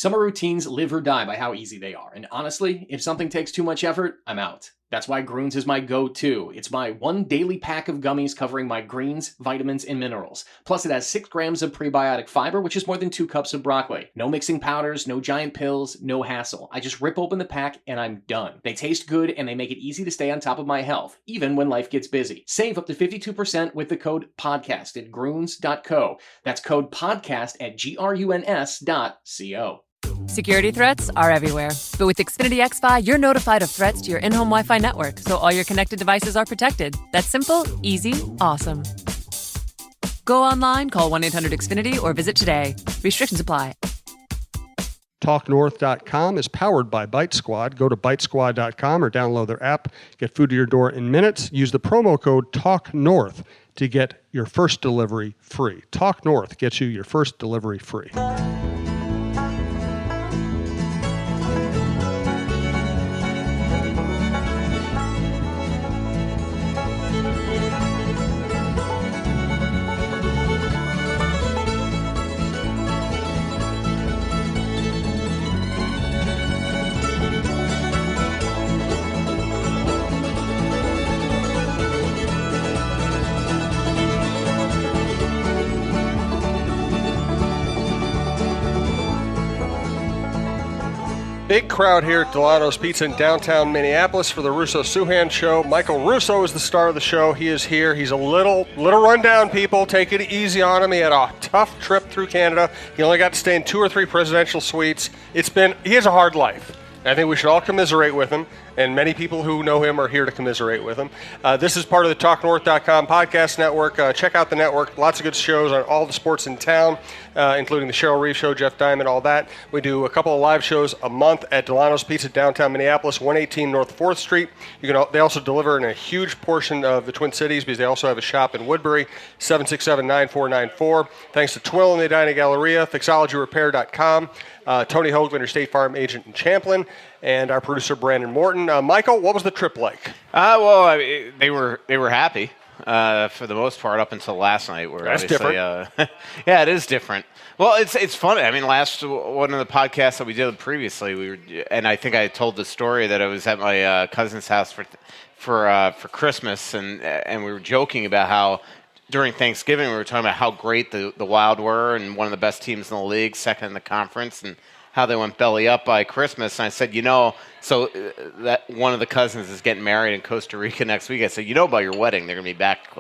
Summer routines live or die by how easy they are, and honestly, if something takes too much effort, I'm out. That's why Groons is my go-to. It's my one daily pack of gummies covering my greens, vitamins, and minerals. Plus, it has 6 grams of prebiotic fiber, which is more than 2 cups of broccoli. No mixing powders, no giant pills, no hassle. I just rip open the pack and I'm done. They taste good and they make it easy to stay on top of my health, even when life gets busy. Save up to 52% with the code PODCAST at Groons.co. That's code PODCAST at GRUNS.co. Security threats are everywhere. But with Xfinity XFi, you're notified of threats to your in-home Wi-Fi network, so all your connected devices are protected. That's simple, easy, awesome. Go online, call 1-800-XFINITY, or visit today. Restrictions apply. TalkNorth.com is powered by Bite Squad. Go to bitesquad.com or download their app. Get food to your door in minutes. Use the promo code TalkNorth to get your first delivery free. Talk North gets you your first delivery free. Big crowd here at Dulono's Pizza in downtown Minneapolis for the Russo-Souhan Show. Michael Russo is the star of the show. He is here. He's a little rundown, people. Take it easy on him. He had a tough trip through Canada. He only got to stay in 2 or 3 presidential suites. He has a hard life. I think we should all commiserate with him, and many people who know him are here to commiserate with him. This is part of the TalkNorth.com podcast network. Check out the network. Lots of good shows on all the sports in town, including the Cheryl Reeve Show, Jeff Diamond, all that. We do a couple of live shows a month at Dulono's Pizza, downtown Minneapolis, 118 North 4th Street. They also deliver in a huge portion of the Twin Cities because they also have a shop in Woodbury, 767-9494. Thanks to Twill and the Edina Galleria, Fixologyrepair.com. Tony Hoaglund, your State Farm agent in Champlin, and our producer Brandon Morton. Michael, what was the trip like? They were happy for the most part up until last night. Where that's different. Yeah, it is different. Well, it's funny. I mean, last one of the podcasts that we did previously, and I think I told the story that I was at my cousin's house for Christmas, and we were joking about how during Thanksgiving we were talking about how great the Wild were and one of the best teams in the league, second in the conference, and how they went belly up by Christmas. And I said, so that one of the cousins is getting married in Costa Rica next week. I said, about your wedding, they're going to be back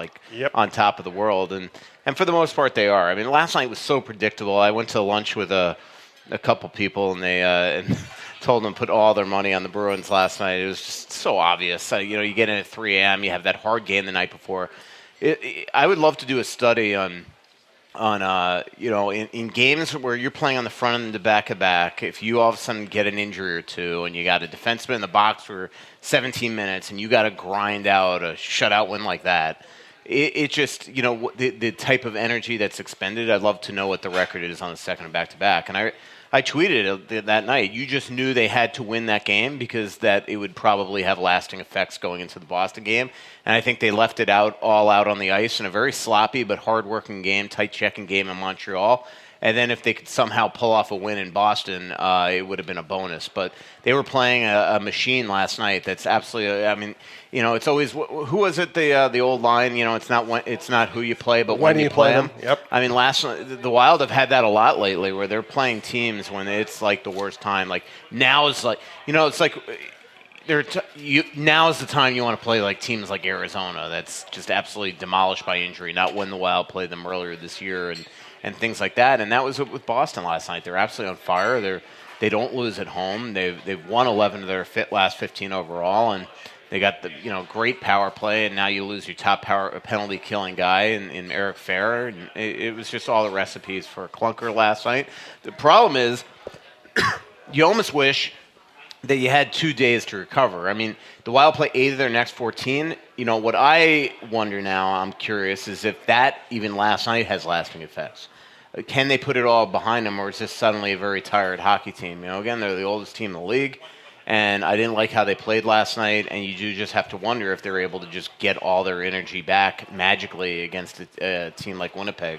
on top of the world. And for the most part, they are. I mean, last night was so predictable. I went to lunch with a couple people, and they and told them to put all their money on the Bruins last night. It was just so obvious. You get in at 3 a.m., you have that hard game the night before. I would love to do a study on in games where you're playing on the front end of back-to-back, if you all of a sudden get an injury or two and you got a defenseman in the box for 17 minutes and you got to grind out a shutout win like that, it just, the type of energy that's expended, I'd love to know what the record is on the second and back-to-back. And I tweeted it that night. You just knew they had to win that game because that it would probably have lasting effects going into the Boston game. And I think they left it all out on the ice in a very sloppy but hard-working game, tight-checking game in Montreal. And then if they could somehow pull off a win in Boston, it would have been a bonus. But they were playing a machine last night that's absolutely, it's always, who was it, the old line, it's not who you play, but when you play them. Yep. I mean, the Wild have had that a lot lately where they're playing teams when it's like the worst time. Like now is like, it's like now is the time you want to play like teams like Arizona that's just absolutely demolished by injury, not when the Wild played them earlier this year and things like that. And that was with Boston last night. They're absolutely on fire. They don't lose at home. They've won 11 of their last 15 overall, and they got the great power play. And now you lose your top penalty killing guy in Eric Ferrer. And it was just all the recipes for a clunker last night. The problem is, you almost wish that you had 2 days to recover. I mean, the Wild play 8 of their next 14. What I wonder now, I'm curious, is if that even last night has lasting effects. Can they put it all behind them, or is this suddenly a very tired hockey team? Again, they're the oldest team in the league, and I didn't like how they played last night, and you do just have to wonder if they're able to just get all their energy back magically against a team like Winnipeg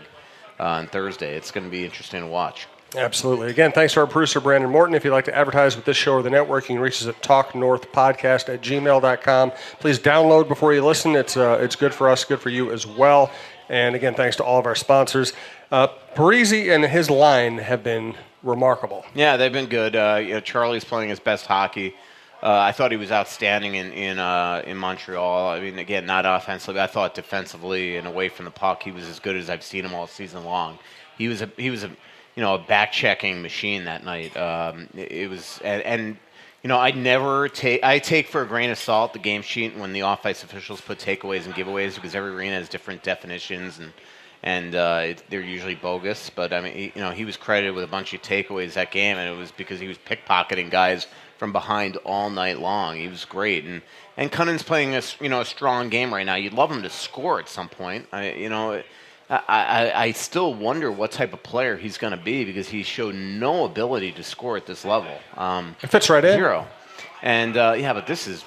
on Thursday. It's going to be interesting to watch. Absolutely. Again, thanks to our producer, Brandon Morton. If you'd like to advertise with this show or the network, you can reach us at talknorthpodcast@gmail.com. Please download before you listen. It's good for us, good for you as well. And again, thanks to all of our sponsors. Parisi and his line have been remarkable. Yeah, they've been good. Charlie's playing his best hockey. I thought he was outstanding in Montreal. I mean, again, not offensively. I thought defensively and away from the puck, he was as good as I've seen him all season long. He was a back-checking machine that night. I take for a grain of salt the game sheet when the off-ice officials put takeaways and giveaways because every arena has different definitions and they're usually bogus. But I mean, he was credited with a bunch of takeaways that game, and it was because he was pickpocketing guys from behind all night long. He was great, and Cunning's playing a strong game right now. You'd love him to score at some point. I still wonder what type of player he's going to be because he showed no ability to score at this level. It fits right in. Zero. And but this is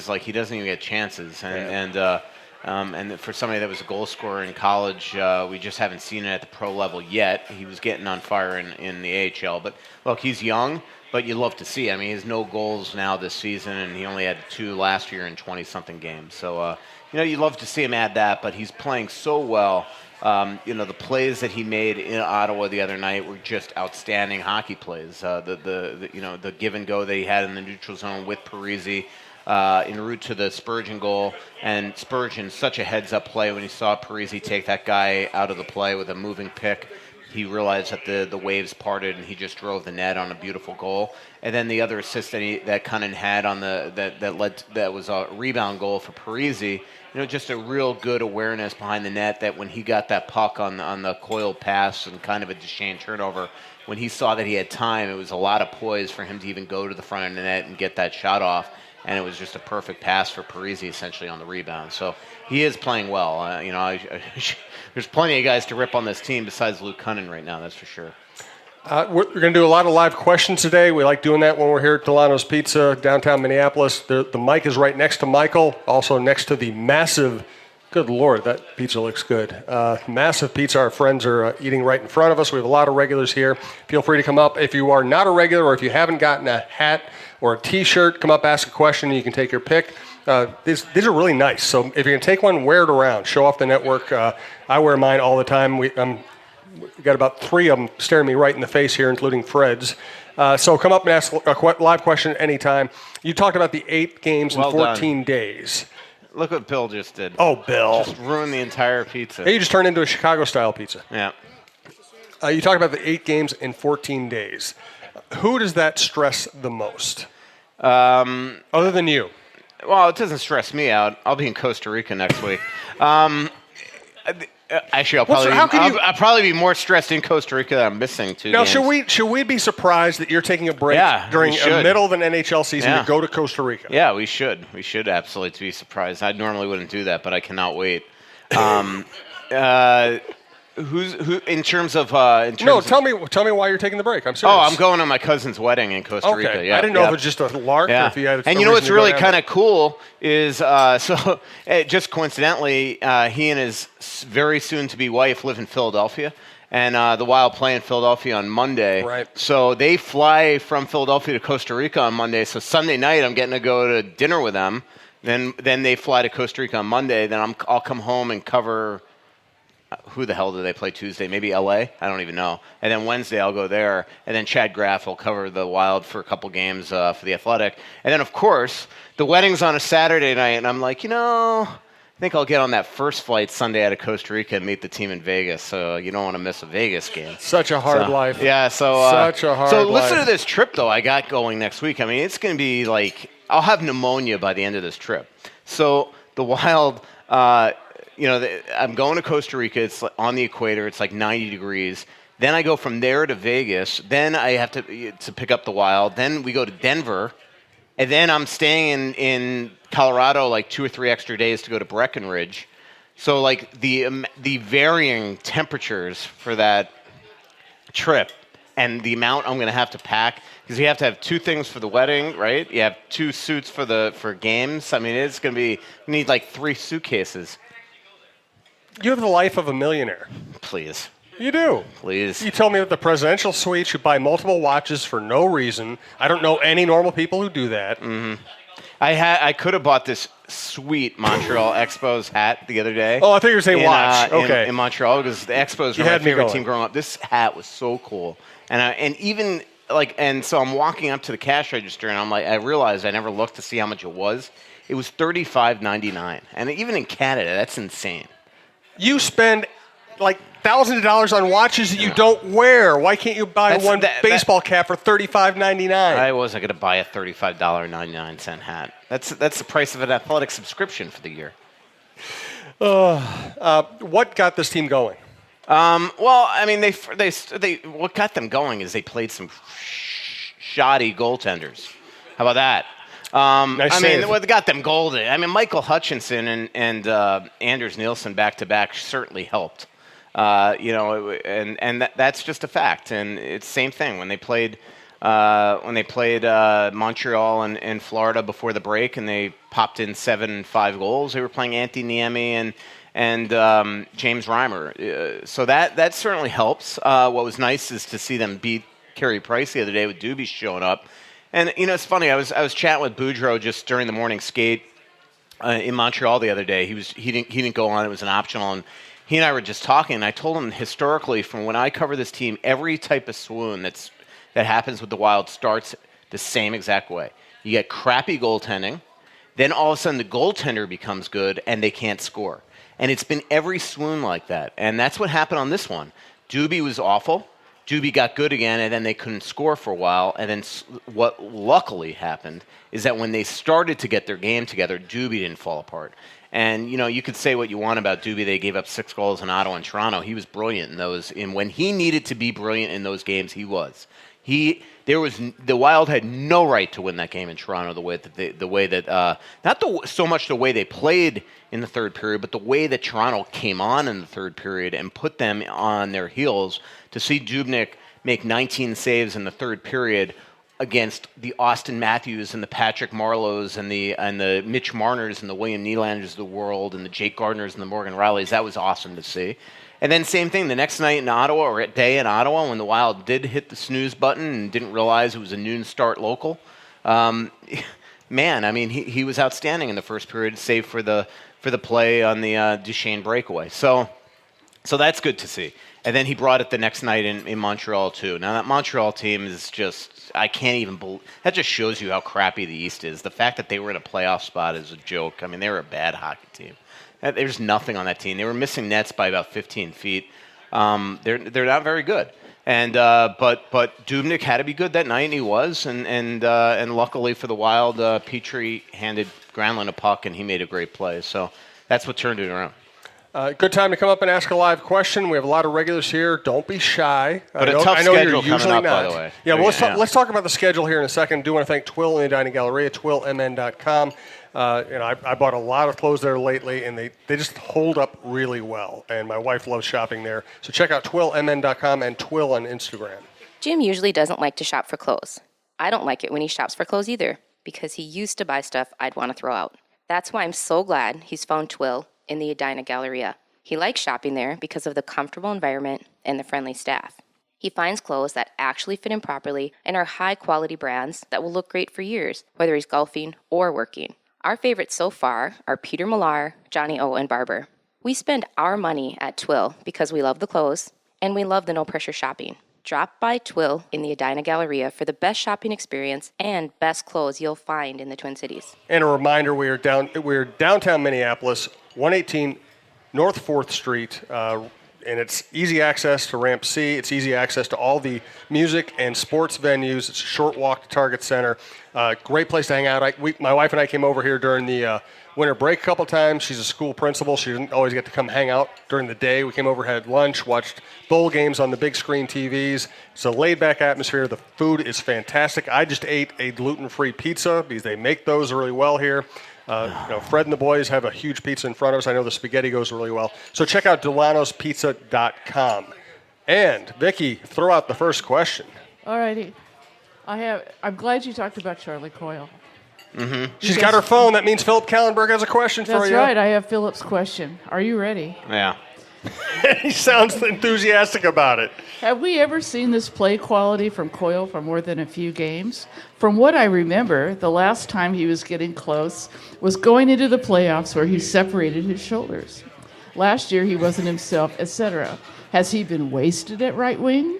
like he doesn't even get chances. And for somebody that was a goal scorer in college, we just haven't seen it at the pro level yet. He was getting on fire in the AHL. But look, he's young, but you love to see. I mean, he has no goals now this season, and he only had 2 last year in 20-something games. So, you'd love to see him add that, but he's playing so well. The plays that he made in Ottawa the other night were just outstanding hockey plays. The give and go that he had in the neutral zone with Parisi en route to the Spurgeon goal, and Spurgeon such a heads-up play when he saw Parisi take that guy out of the play with a moving pick. He realized that the waves parted, and he just drove the net on a beautiful goal. And then the other assist that Cunnin had on that was a rebound goal for Parisi. Just a real good awareness behind the net that when he got that puck on the coiled pass and kind of a Duchesne turnover, when he saw that he had time, it was a lot of poise for him to even go to the front of the net and get that shot off. And it was just a perfect pass for Parisi essentially on the rebound. So he is playing well. There's plenty of guys to rip on this team besides Luke Cunnin right now, that's for sure. We're going to do a lot of live questions today. We like doing that when we're here at Dulono's Pizza, downtown Minneapolis. The mic is right next to Michael, also next to the massive, good Lord, that pizza looks good. Massive pizza our friends are eating right in front of us. We have a lot of regulars here. Feel free to come up. If you are not a regular or if you haven't gotten a hat or a T-shirt, come up, ask a question, and you can take your pick. These are really nice. So if you're going to take one, wear it around. Show off the network. I wear mine all the time. We got about 3 of them staring me right in the face here, including Fred's. So come up and ask a live question anytime. You talked about the 8 games in 14 days. Look what Bill just did. Oh, Bill. Just ruined the entire pizza. Hey, you just turned into a Chicago-style pizza. Yeah. You talked about the 8 games in 14 days. Who does that stress the most? Other than you? Well, it doesn't stress me out. I'll be in Costa Rica next week. Actually, I'll probably be more stressed in Costa Rica that I'm missing 2 games. Now, should we be surprised that you're taking a break during the middle of an NHL season to go to Costa Rica? Yeah, we should. We should absolutely be surprised. I normally wouldn't do that, but I cannot wait. Who in terms of tell me why you're taking the break. I'm serious. Oh, I'm going to my cousin's wedding in Costa Rica. Yeah, I didn't know if it was just a lark or if you had. And what's really kind of cool is just coincidentally, he and his very soon-to-be wife live in Philadelphia, and the Wild play in Philadelphia on Monday. Right. So they fly from Philadelphia to Costa Rica on Monday. So Sunday night, I'm getting to go to dinner with them. Then they fly to Costa Rica on Monday. Then I'll come home and cover. Who the hell do they play Tuesday? Maybe L.A.? I don't even know. And then Wednesday I'll go there. And then Chad Graff will cover the Wild for a couple games for the Athletic. And then, of course, the wedding's on a Saturday night. And I'm like, I think I'll get on that first flight Sunday out of Costa Rica and meet the team in Vegas. So you don't want to miss a Vegas game. Such a hard life. Yeah, such a hard life. So listen to this trip, though, I got going next week. I mean, it's going to be like I'll have pneumonia by the end of this trip. So the Wild... I'm going to Costa Rica. It's on the equator. It's like 90 degrees. Then I go from there to Vegas. Then I have to pick up the Wild. Then we go to Denver. And then I'm staying in Colorado like 2 or 3 extra days to go to Breckenridge. So like the varying temperatures for that trip and the amount I'm going to have to pack, because you have to have 2 things for the wedding, right? You have 2 suits for games. I mean, it's going to be, you need like 3 suitcases. You have the life of a millionaire. Please. You do. Please. You told me that the presidential suite should buy multiple watches for no reason. I don't know any normal people who do that. Mm-hmm. I could have bought this sweet Montreal Expos hat the other day. Oh, I thought you were saying watch. Okay. In Montreal, because the Expos were my favorite team growing up. This hat was so cool. And so I'm walking up to the cash register, and I realized I never looked to see how much it was. It was $35.99. And even in Canada, that's insane. You spend like thousands of dollars on watches that you don't wear. Why can't you buy one baseball cap for $35.99? I wasn't going to buy a $35.99 hat. That's the price of an athletic subscription for the year. What got this team going? Well, I mean, what got them going is they played some shoddy goaltenders. How about that? Nice save. What got them golden? I mean, Michael Hutchinson and Anders Nielsen back to back certainly helped. That's just a fact. And it's the same thing when they played Montreal and Florida before the break, and they popped in 7-5 goals. They were playing Antti Niemi and James Reimer. So that certainly helps. What was nice is to see them beat Carey Price the other day with Doobie showing up. And it's funny. I was chatting with Boudreau just during the morning skate in Montreal the other day. He didn't go on. It was an optional, and he and I were just talking. And I told him historically, from when I cover this team, every type of swoon that happens with the Wild starts the same exact way. You get crappy goaltending, then all of a sudden the goaltender becomes good and they can't score. And it's been every swoon like that. And that's what happened on this one. Doobie was awful. Doobie got good again, and then they couldn't score for a while. And then what luckily happened is that when they started to get their game together, Doobie didn't fall apart. And, you could say what you want about Doobie. They gave up 6 goals in Ottawa and Toronto. He was brilliant in those. And when he needed to be brilliant in those games, he was. The Wild had no right to win that game in Toronto. So much the way they played in the third period, but the way that Toronto came on in the third period and put them on their heels. To see Dubnyk make 19 saves in the third period against the Austin Matthews and the Patrick Marleaus and the Mitch Marners and the William Nylanders of the world and the Jake Gardners and the Morgan Rileys, that was awesome to see. And then same thing the next night in Ottawa, or day in Ottawa, when the Wild did hit the snooze button and didn't realize it was a noon start local. He was outstanding in the first period, save for the play on the Duchesne breakaway. So that's good to see. And then he brought it the next night in Montreal, too. Now, that Montreal team is just, I can't even believe, that just shows you how crappy the East is. The fact that they were in a playoff spot is a joke. I mean, they were a bad hockey team. There's nothing on that team. They were missing nets by about 15 feet. They're not very good. And but Dubnyk had to be good that night, and he was. And luckily for the Wild, Petrie handed Granlund a puck, and he made a great play. So that's what turned it around. Good time to come up and ask a live question. We have a lot of regulars here. Don't be shy. But a tough schedule coming up, by the way. Yeah, well, let's talk about the schedule here in a second. I do want to thank Twill in the Dining Galleria, twillmn.com. I bought a lot of clothes there lately, and they just hold up really well. And my wife loves shopping there. So check out twillmn.com and Twill on Instagram. Jim usually doesn't like to shop for clothes. I don't like it when he shops for clothes either, because he used to buy stuff I'd want to throw out. That's why I'm so glad he's found Twill in the Edina Galleria. He likes shopping there because of the comfortable environment and the friendly staff. He finds clothes that actually fit him properly and are high-quality brands that will look great for years, whether he's golfing or working. Our favorites so far are Peter Millar, Johnny O, and Barber. We spend our money at Twill because we love the clothes and we love the no-pressure shopping. Drop by Twill in the Edina Galleria for the best shopping experience and best clothes you'll find in the Twin Cities. And a reminder, we're downtown Minneapolis, 118 North 4th Street, and it's easy access to Ramp C. It's easy access to all the music and sports venues. It's a short walk to Target Center. Great place to hang out. My wife and I came over here during the winter break a couple times. She's a school principal. She didn't always get to come hang out during the day. We came over, had lunch, watched bowl games on the big screen TVs. It's a laid-back atmosphere. The food is fantastic. I just ate a gluten-free pizza because they make those really well here. Fred and the boys have a huge pizza in front of us. I know the spaghetti goes really well. So check out Delano'sPizza.com. And, Vicki, throw out the first question. All righty. I'm glad you talked about Charlie Coyle. Mm-hmm. She's got her phone. That means Philip Kallenberg has a question for you. That's right. I have Philip's question. Are you ready? Yeah. He sounds enthusiastic about it. Have we ever seen this play quality from Coyle for more than a few games? From what I remember, the last time he was getting close was going into the playoffs where he separated his shoulders. Last year he wasn't himself, etc. Has he been wasted at right wing?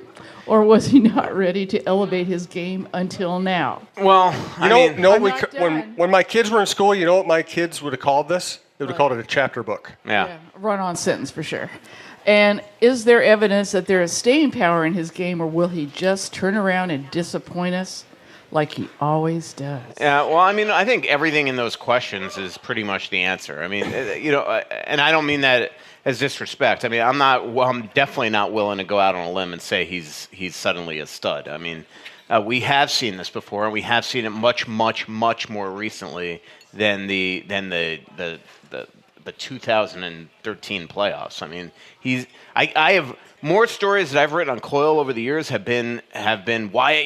Or was he not ready to elevate his game until now? Well, when my kids were in school, you know what my kids would have called this? They would have called it a chapter book. Yeah. Run-on sentence for sure. And is there evidence that there is staying power in his game, or will he just turn around and disappoint us like he always does? Yeah, well, I mean, I think everything in those questions is pretty much the answer. I mean, and I don't mean that as disrespect. I mean, I'm definitely not willing to go out on a limb and say he's suddenly a stud. I mean, we have seen this before, and we have seen it much, much, much more recently than the 2013 playoffs. I mean, I have more stories that I've written on Coyle over the years have been why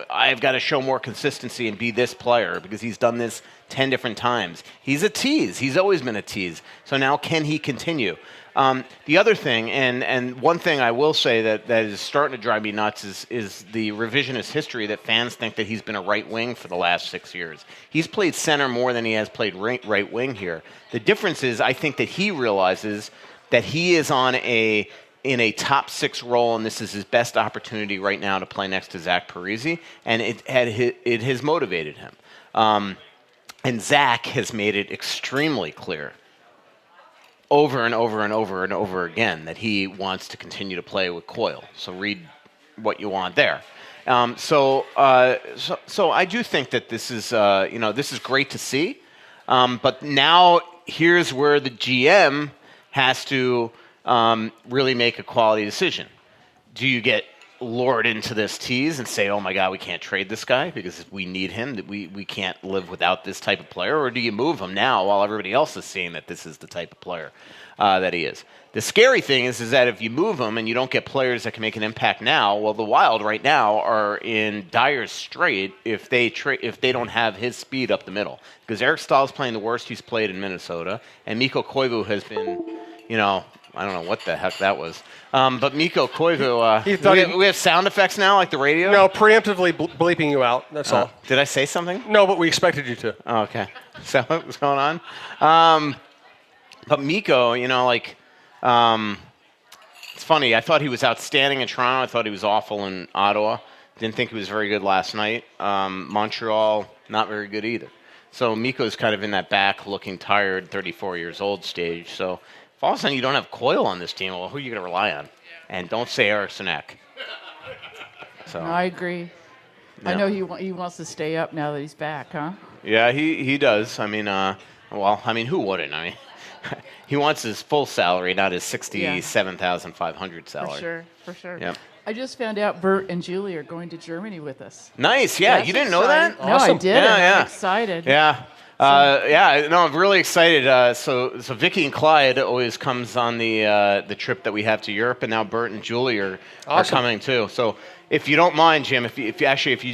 I've got to show more consistency and be this player because he's done this 10 different times. He's a tease. He's always been a tease. So now can he continue? The other thing, and one thing I will say that is starting to drive me nuts is the revisionist history that fans think that he's been a right wing for the last 6 years. He's played center more than he has played right wing here. The difference is I think that he realizes that he is in a top 6 role, and this is his best opportunity right now to play next to Zach Parise, and it has motivated him. And Zach has made it extremely clear over and over and over and over again that he wants to continue to play with Coyle. So read what you want there. So I do think that this is great to see. But now here's where the GM has to really make a quality decision. Do you get lured into this tease and say, oh my God, we can't trade this guy because we need him, that we can't live without this type of player? Or do you move him now while everybody else is seeing that this is the type of player that he is? The scary thing is that if you move him and you don't get players that can make an impact now, well, the Wild right now are in dire strait if they don't have his speed up the middle. Because Eric Stahl's playing the worst he's played in Minnesota, and Mikko Koivu has been, I don't know what the heck that was. But Mikko Koivu, we have sound effects now, like the radio? No, preemptively bleeping you out. That's all. Did I say something? No, but we expected you to. Oh, okay. So what was going on? But Mikko, it's funny. I thought he was outstanding in Toronto. I thought he was awful in Ottawa. Didn't think he was very good last night. Montreal, not very good either. So Mikko's kind of in that back, looking tired, 34 years old stage. So if all of a sudden you don't have Coyle on this team, well, who are you going to rely on? And don't say Eriksson Ek. So I agree. Yeah. I know he wants to stay up now that he's back, huh? Yeah, he does. I mean, who wouldn't? I mean, he wants his full salary, not his $67,500 salary. For sure. Yep. I just found out Bert and Julie are going to Germany with us. Nice. Yeah, That's you didn't know that? exciting. No, I didn't. Yeah. I'm excited. Yeah. I'm really excited. So Vicky and Clyde always comes on the trip that we have to Europe, and now Bert and Julie are coming too. So if you don't mind, Jim, if you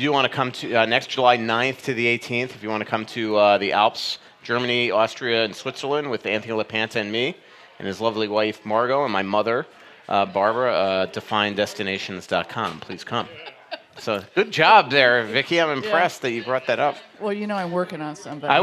do want to come to next July 9th to the 18th, if you want to come to the Alps, Germany, Austria, and Switzerland with Anthony LaPanta and me, and his lovely wife Margot, and my mother Barbara, definedestinations.com. Please come. So good job there, Vicky. I'm impressed that you brought that up. Well, I'm working on somebody. I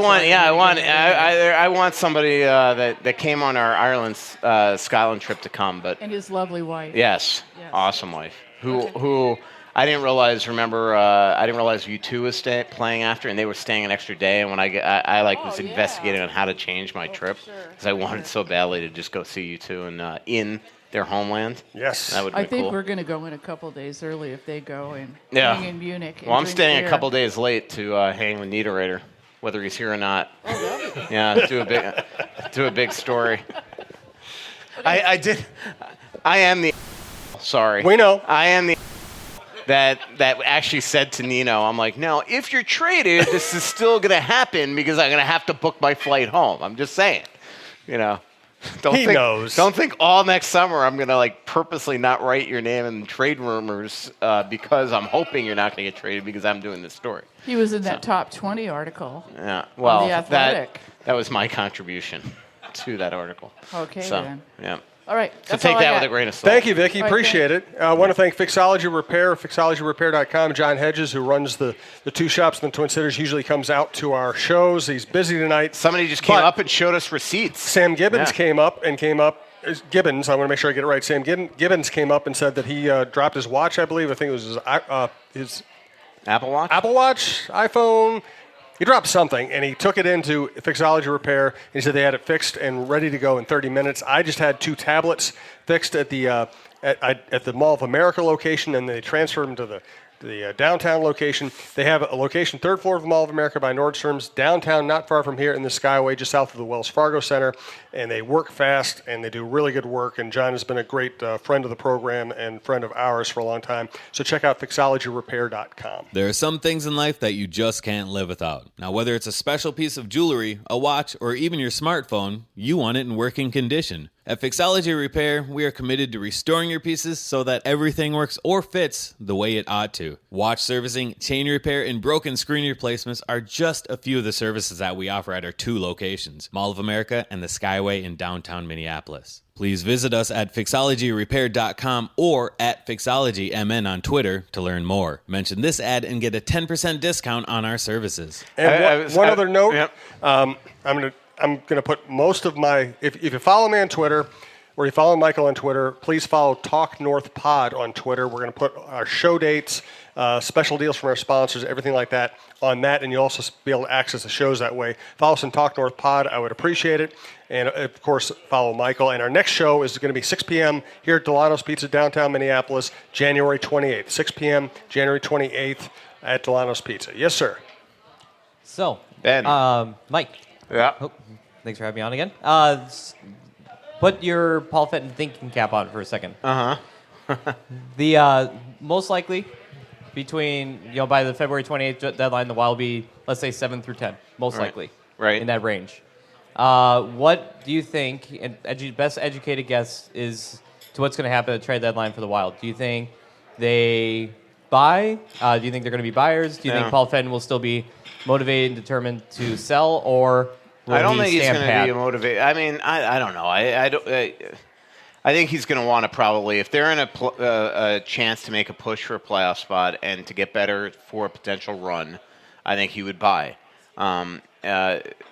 want somebody that came on our Ireland, Scotland trip to come, but and his lovely wife. Yes. Awesome wife. Who I didn't realize. I didn't realize U2 was playing after, and they were staying an extra day. And when I was investigating on how to change my trip because I wanted so badly to just go see U2 and in their homeland. Yes. That would be I think cool. we're going to go in a couple days early if they go and hang in Munich. Well, I'm staying a couple days late to hang with Niederreiter, whether he's here or not. Oh, really? Yeah, do a big story. I am the sorry. We know. I am the that actually said to Nino, I'm like, no, if you're traded, this is still going to happen because I'm going to have to book my flight home. I'm just saying, He knows. Don't think all next summer I'm going to purposely not write your name in trade rumors because I'm hoping you're not going to get traded because I'm doing this story. He was in that top 20 article. Yeah. Well, on The Athletic. that was my contribution to that article. Okay, so, then. Yeah. All right. So That's take all I that got. with a grain of salt. Thank you, Vicki. All right, Appreciate it. I want to thank Fixology Repair, fixologyrepair.com. John Hedges, who runs the two shops in the Twin Cities, usually comes out to our shows. He's busy tonight. Somebody just came But up and showed us receipts. Sam Gibbons Yeah. came up. Gibbons, I want to make sure I get it right. Sam Gibbons came up and said that he dropped his watch, I believe. I think it was his Apple Watch? Apple Watch, iPhone. He dropped something, and he took it into Fixology Repair. He said they had it fixed and ready to go in 30 minutes. I just had 2 tablets fixed at the at the Mall of America location, and they transferred them to the downtown location. They have a location, 3rd floor of the Mall of America by Nordstrom's, downtown, not far from here in the Skyway, just south of the Wells Fargo Center. And they work fast, and they do really good work. And John has been a great friend of the program and friend of ours for a long time. So check out fixologyrepair.com. There are some things in life that you just can't live without. Now, whether it's a special piece of jewelry, a watch, or even your smartphone, you want it in working condition. At Fixology Repair, we are committed to restoring your pieces so that everything works or fits the way it ought to. Watch servicing, chain repair, and broken screen replacements are just a few of the services that we offer at our 2 locations, Mall of America and the Skyway in downtown Minneapolis. Please visit us at fixologyrepair.com or at FixologyMN on Twitter to learn more. Mention this ad and get a 10% discount on our services. And one other note, Yep. I'm gonna put most of my if you follow me on Twitter or you follow Michael on Twitter, please follow Talk North Pod on Twitter. We're gonna put our show dates, special deals from our sponsors, everything like that on that, and you'll also be able to access the shows that way. Follow us on Talk North Pod. I would appreciate it. And, of course, follow Michael. And our next show is going to be 6 p.m. here at Dulono's Pizza, downtown Minneapolis, January 28th. 6 p.m., January 28th at Dulono's Pizza. Yes, sir. So, Ben. Mike. Yeah. Oh, thanks for having me on again. Put your Paul Fenton thinking cap on for a second. The most likely between, by the February 28th deadline, the Wild will be, let's say, 7 through 10, most likely. Right. In that range. What do you think, and best educated guess is to what's going to happen at the trade deadline for the Wild? Do you think they buy? Do you think they're going to be buyers? Do you think Paul Fenton will still be motivated and determined to sell, or will I don't he think he's stand going to pat? be motivated. I mean, I don't know. I think he's going to want to probably, if they're in a chance to make a push for a playoff spot and to get better for a potential run, I think he would buy.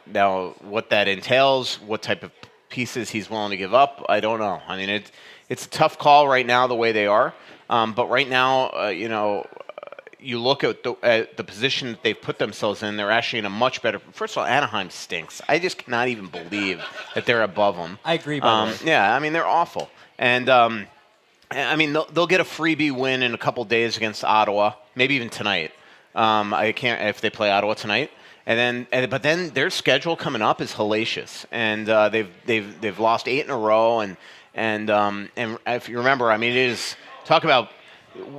Now, what that entails, what type of pieces he's willing to give up, I don't know. I mean, it's a tough call right now the way they are. But right now, you look at the position that they've put themselves in, they're actually in a much better. First of all, Anaheim stinks. I just cannot even believe that they're above them. I agree, by the way. Yeah, I mean, they're awful. And, I mean, they'll get a freebie win in a couple days against Ottawa, maybe even tonight. I can't if they play Ottawa tonight. But then their schedule coming up is hellacious, and they've lost 8 in a row, and if you remember, I mean, it is talk about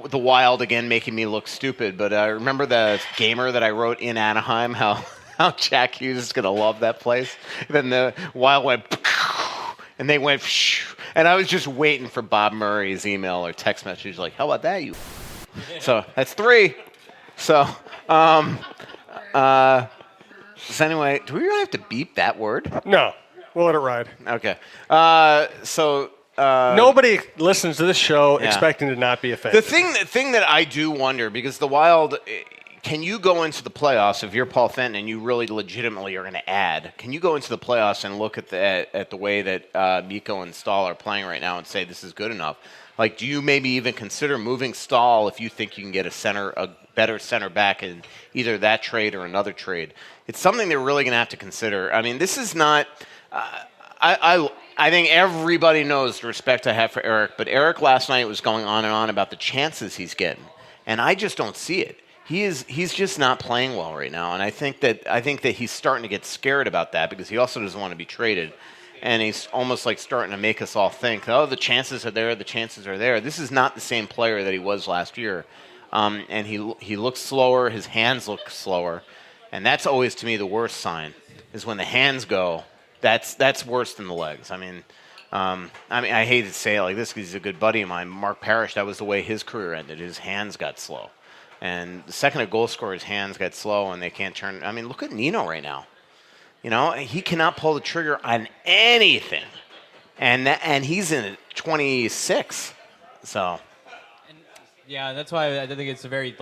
the Wild again making me look stupid. But I remember the gamer that I wrote in Anaheim, how Jack Hughes is gonna love that place. Then the Wild went, and they went, and I was just waiting for Bob Murray's email or text message like, "How about that, you?" So that's 3. So. So anyway, do we really have to beep that word? No, we'll let it ride. Okay. So nobody listens to this show expecting to not be offended. the thing that I do wonder, because the Wild, can you go into the playoffs if you're Paul Fenton and you really legitimately are going to add? Can you go into the playoffs and look at the way that Mikko and Stahl are playing right now and say this is good enough? Like, do you maybe even consider moving Stahl if you think you can get a better center back in either that trade or another trade? It's something they're really going to have to consider. I mean, this is not. I think everybody knows the respect I have for Eric, but Eric last night was going on and on about the chances he's getting, and I just don't see it. He's just not playing well right now, and I think that he's starting to get scared about that because he also doesn't want to be traded. And he's almost like starting to make us all think, oh, the chances are there, the chances are there. This is not the same player that he was last year. And he looks slower, his hands look slower. And that's always, to me, the worst sign, is when the hands go. That's worse than the legs. I mean, I hate to say it like this because he's a good buddy of mine. Mark Parrish, that was the way his career ended. His hands got slow. And the second a goal scorer's hands get slow and they can't turn. I mean, look at Nino right now. You know, he cannot pull the trigger on anything. and he's in 26. So Yeah, that's why I think it's a very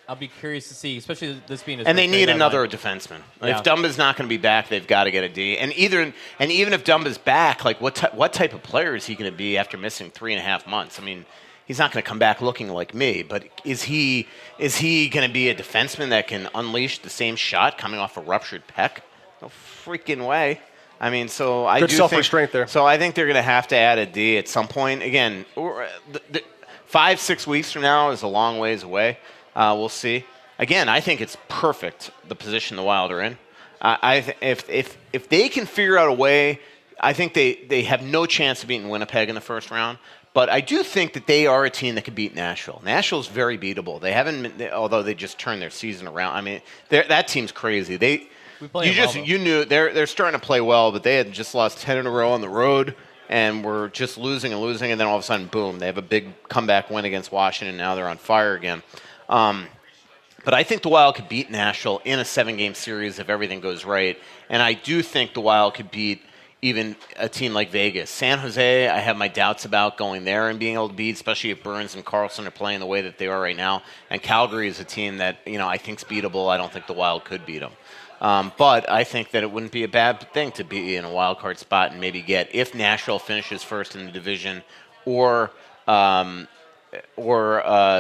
I'll be curious to see, especially this being. And they need another defenseman. Yeah. If Dumba's not going to be back, they've got to get a D. And even if Dumba's back, what type of player is he going to be after missing 3.5 months? I mean, he's not going to come back looking like me. But is he going to be a defenseman that can unleash the same shot coming off a ruptured pec? No freaking way. I mean, so I Good do self-restraint there. So I think they're going to have to add a D at some point. Again, 5-6 weeks from now is a long ways away. We'll see. Again, I think it's perfect, the position the Wild are in. If they can figure out a way, I think they have no chance of beating Winnipeg in the first round. But I do think that they are a team that could beat Nashville. Nashville's very beatable. They haven't, although they just turned their season around. I mean, that team's crazy. You knew they're starting to play well, but they had just lost 10 in a row on the road. And we're just losing, and then all of a sudden, boom, they have a big comeback win against Washington. Now they're on fire again. But I think the Wild could beat Nashville in a 7-game series if everything goes right. And I do think the Wild could beat even a team like Vegas. San Jose, I have my doubts about going there and being able to beat, especially if Burns and Karlsson are playing the way that they are right now. And Calgary is a team that I think is beatable. I don't think the Wild could beat them. But I think that it wouldn't be a bad thing to be in a wild card spot and maybe get, if Nashville finishes first in the division, or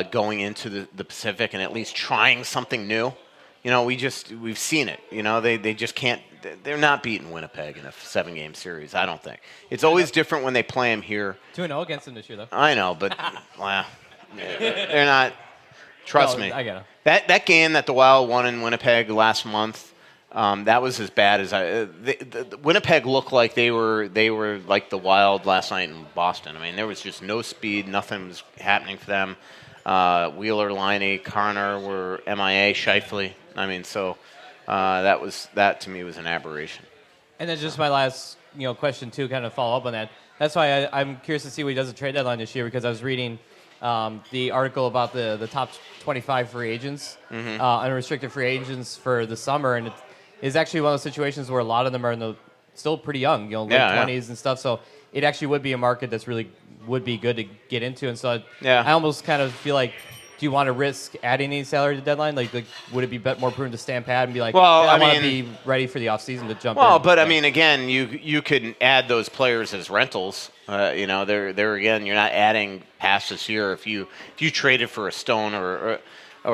going into the Pacific and at least trying something new. We've seen it. They just can't. They're not beating Winnipeg in a 7-game series. I don't think. It's always different when they play them here. 2-0 against them this year, though. I know, but wow, they're not. Trust me. I get it. That game that the Wild won in Winnipeg last month. That was as bad as Winnipeg looked like they were like the Wild last night in Boston. I mean, there was just no speed. Nothing was happening for them. Wheeler, Laine, Carner were MIA, Scheifele. I mean, so that to me was an aberration. And then just my last question, too, kind of follow up on that. That's why I'm curious to see what he does at trade deadline this year, because I was reading the article about the top 25 free agents, unrestricted free agents for the summer, and it's actually one of those situations where a lot of them are still pretty young, late 20s and stuff. So it actually would be a market that's really would be good to get into. And so I almost kind of feel like, do you want to risk adding any salary to the deadline? Like would it be more prudent to stand pat and be like, I want to be ready for the offseason to jump in? Well, but I mean, again, you could add those players as rentals. They're again, you're not adding past this year. If you traded for a Stone or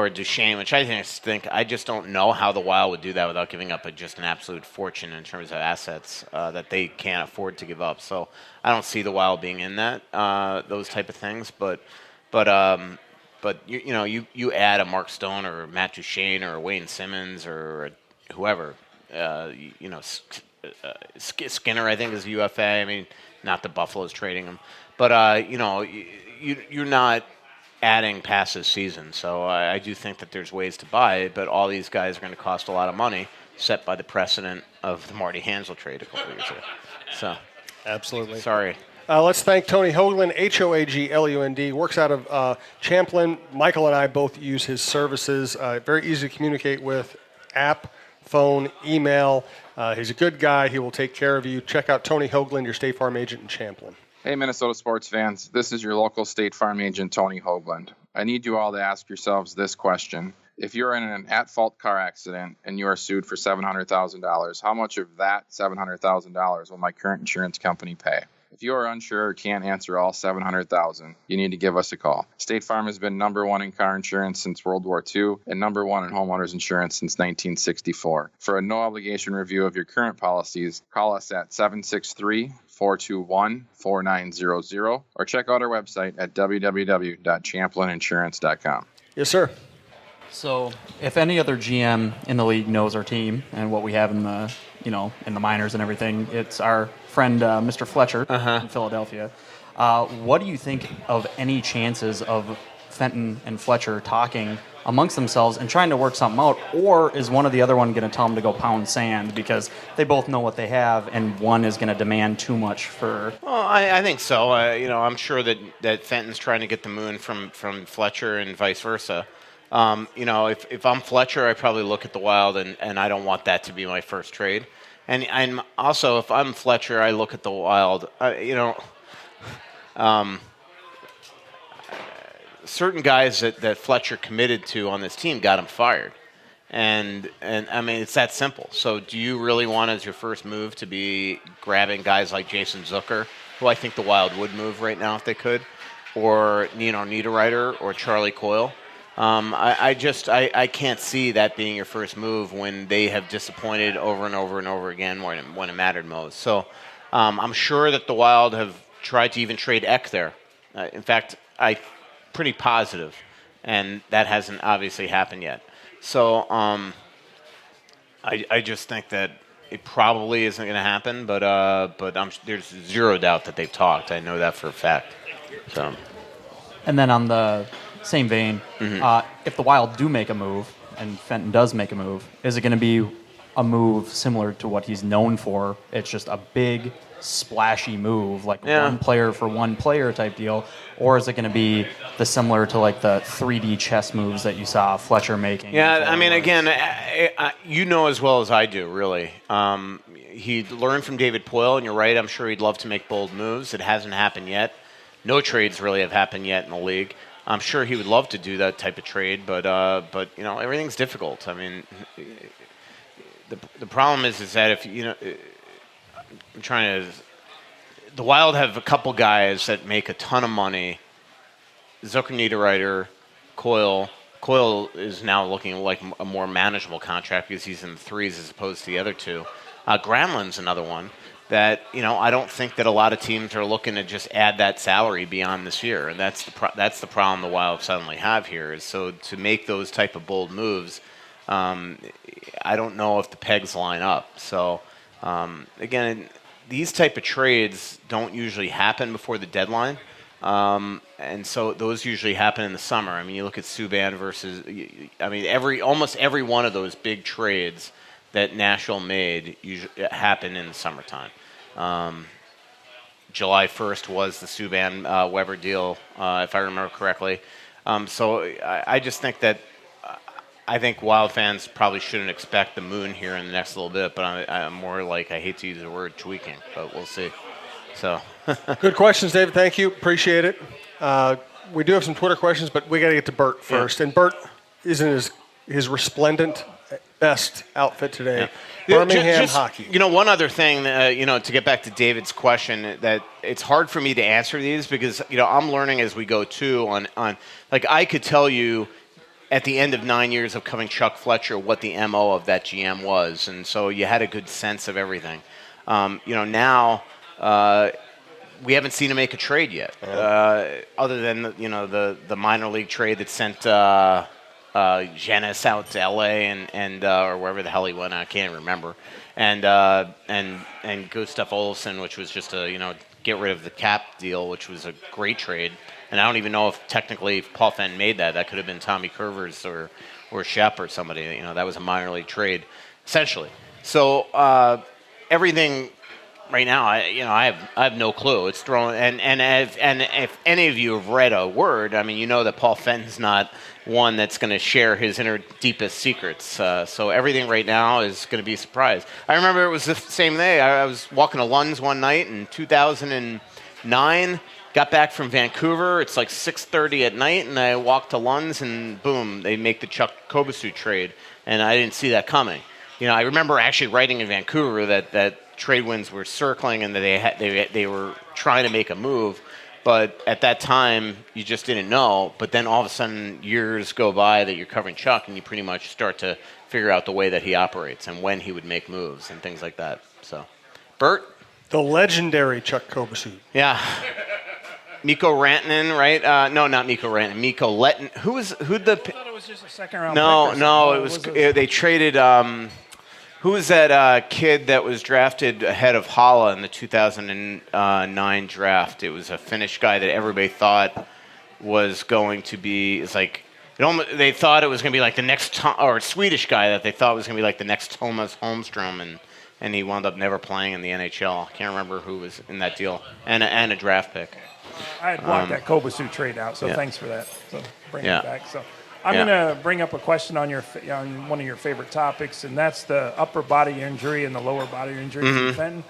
a Duchesne, which I just don't know how the Wild would do that without giving up just an absolute fortune in terms of assets that they can't afford to give up. So I don't see the Wild being in that those type of things. But you add a Mark Stone or Matt Duchesne or Wayne Simmons or whoever, Skinner I think is UFA. I mean, not the Buffalo's trading him, but you're not adding past this season. So I do think that there's ways to buy it, but all these guys are going to cost a lot of money, set by the precedent of the Marty Hansel trade a couple years ago. So, absolutely. Sorry. Let's thank Tony Hoaglund, Hoaglund, works out of Champlin. Michael and I both use his services. Very easy to communicate with, app, phone, email. He's a good guy. He will take care of you. Check out Tony Hoaglund, your State Farm agent in Champlin. Hey, Minnesota sports fans. This is your local State Farm agent, Tony Hoaglund. I need you all to ask yourselves this question. If you're in an at-fault car accident and you are sued for $700,000, how much of that $700,000 will my current insurance company pay? If you are unsure or can't answer all $700,000, you need to give us a call. State Farm has been number one in car insurance since World War II and number one in homeowners insurance since 1964. For a no-obligation review of your current policies, call us at 763-421-4900 or check out our website at www.champlininsurance.com. Yes, sir. So, if any other GM in the league knows our team and what we have in the, in the minors and everything, it's our friend Mr. Fletcher in Philadelphia. What do you think of any chances of Fenton and Fletcher talking amongst themselves and trying to work something out, or is one or the other one going to tell them to go pound sand because they both know what they have and one is going to demand too much for? Well, I think so. I'm sure that Fenton's trying to get the moon from Fletcher and vice versa. If I'm Fletcher, I probably look at the Wild and I don't want that to be my first trade. And also, if I'm Fletcher, I look at the Wild. Certain guys that Fletcher committed to on this team got him fired. And I mean, it's that simple. So do you really want as your first move to be grabbing guys like Jason Zucker, who I think the Wild would move right now if they could, or Niederreiter or Charlie Coyle? I can't see that being your first move when they have disappointed over and over and over again when it mattered most. So I'm sure that the Wild have tried to even trade Eck there. In fact, I'm pretty positive, and that hasn't obviously happened yet. So I just think that it probably isn't going to happen, but there's zero doubt that they've talked. I know that for a fact. So. And then on the same vein, if the Wild do make a move, and Fenton does make a move, is it going to be a move similar to what he's known for? It's just a big, splashy move, like one player for one player type deal, or is it going to be similar to like the 3D chess moves that you saw Fletcher making? Yeah, I mean, again, you know as well as I do, really. He learned from David Poile, and you're right. I'm sure he'd love to make bold moves. It hasn't happened yet. No trades really have happened yet in the league. I'm sure he would love to do that type of trade, but everything's difficult. I mean, the problem is that if I'm trying to. The Wild have a couple guys that make a ton of money. Zucker, Niederreiter, Coyle. Coyle is now looking like a more manageable contract because he's in the threes as opposed to the other two. Granlund's another one that I don't think that a lot of teams are looking to just add that salary beyond this year, and that's the problem the Wild suddenly have here. Is so to make those type of bold moves, I don't know if the pegs line up. So again, these type of trades don't usually happen before the deadline. And so those usually happen in the summer. I mean, you look at Subban versus, almost every one of those big trades that Nashville made usually happen in the summertime. July 1st was the Subban Weber deal, if I remember correctly. So I just think that I think Wild fans probably shouldn't expect the moon here in the next little bit, but I'm more like, I hate to use the word tweaking, but we'll see. So good questions, David. Thank you. Appreciate it. We do have some Twitter questions, but we got to get to Bert first. Yeah. And Bert is in his resplendent best outfit today. Yeah. Birmingham hockey. One other thing, to get back to David's question, that it's hard for me to answer these because, I'm learning as we go too on like I could tell you at the end of 9 years of covering Chuck Fletcher what the MO of that GM was. And so you had a good sense of everything. Now we haven't seen him make a trade yet, other than the minor league trade that sent Janis out to L.A. and or wherever the hell he went, I can't remember, and Gustav Olsson, which was just a get rid of the cap deal, which was a great trade. And I don't even know if technically Paul Fenton made that. That could have been Tommy Curvers or Shep or somebody. That was a minor league trade, essentially. So everything. Right now, I have no clue. It's thrown, and if any of you have read a word, you know that Paul Fenton's not one that's going to share his inner deepest secrets. So everything right now is going to be a surprise. I remember it was the same day. I was walking to Lund's one night in 2009. Got back from Vancouver. It's like 6:30 at night, and I walked to Lund's, and boom, they make the Chuck Kobasu trade, and I didn't see that coming. I remember actually writing in Vancouver that trade winds were circling and that they were trying to make a move, but at that time you just didn't know. But then all of a sudden years go by that you're covering Chuck, and you pretty much start to figure out the way that he operates and when he would make moves and things like that. So, Bert, the legendary Chuck Kobasu. Yeah. Mikko Rantanen, right? No, not Mikko Rantanen. Mikko Letton. I thought it was just a second round. No, it was. They traded. Who was that kid that was drafted ahead of Hala in the 2009 draft? It was a Finnish guy that everybody thought was going to be. It's like they thought it was going to be like the next, or a Swedish guy that they thought was going to be like the next Thomas Holmstrom, and he wound up never playing in the NHL. I can't remember who was in that deal, and a draft pick. I had blocked that Kobasu trade out, so thanks for that. So bring it back. So I'm going to bring up a question on one of your favorite topics, and that's the upper body injury and the lower body injury from Fenton.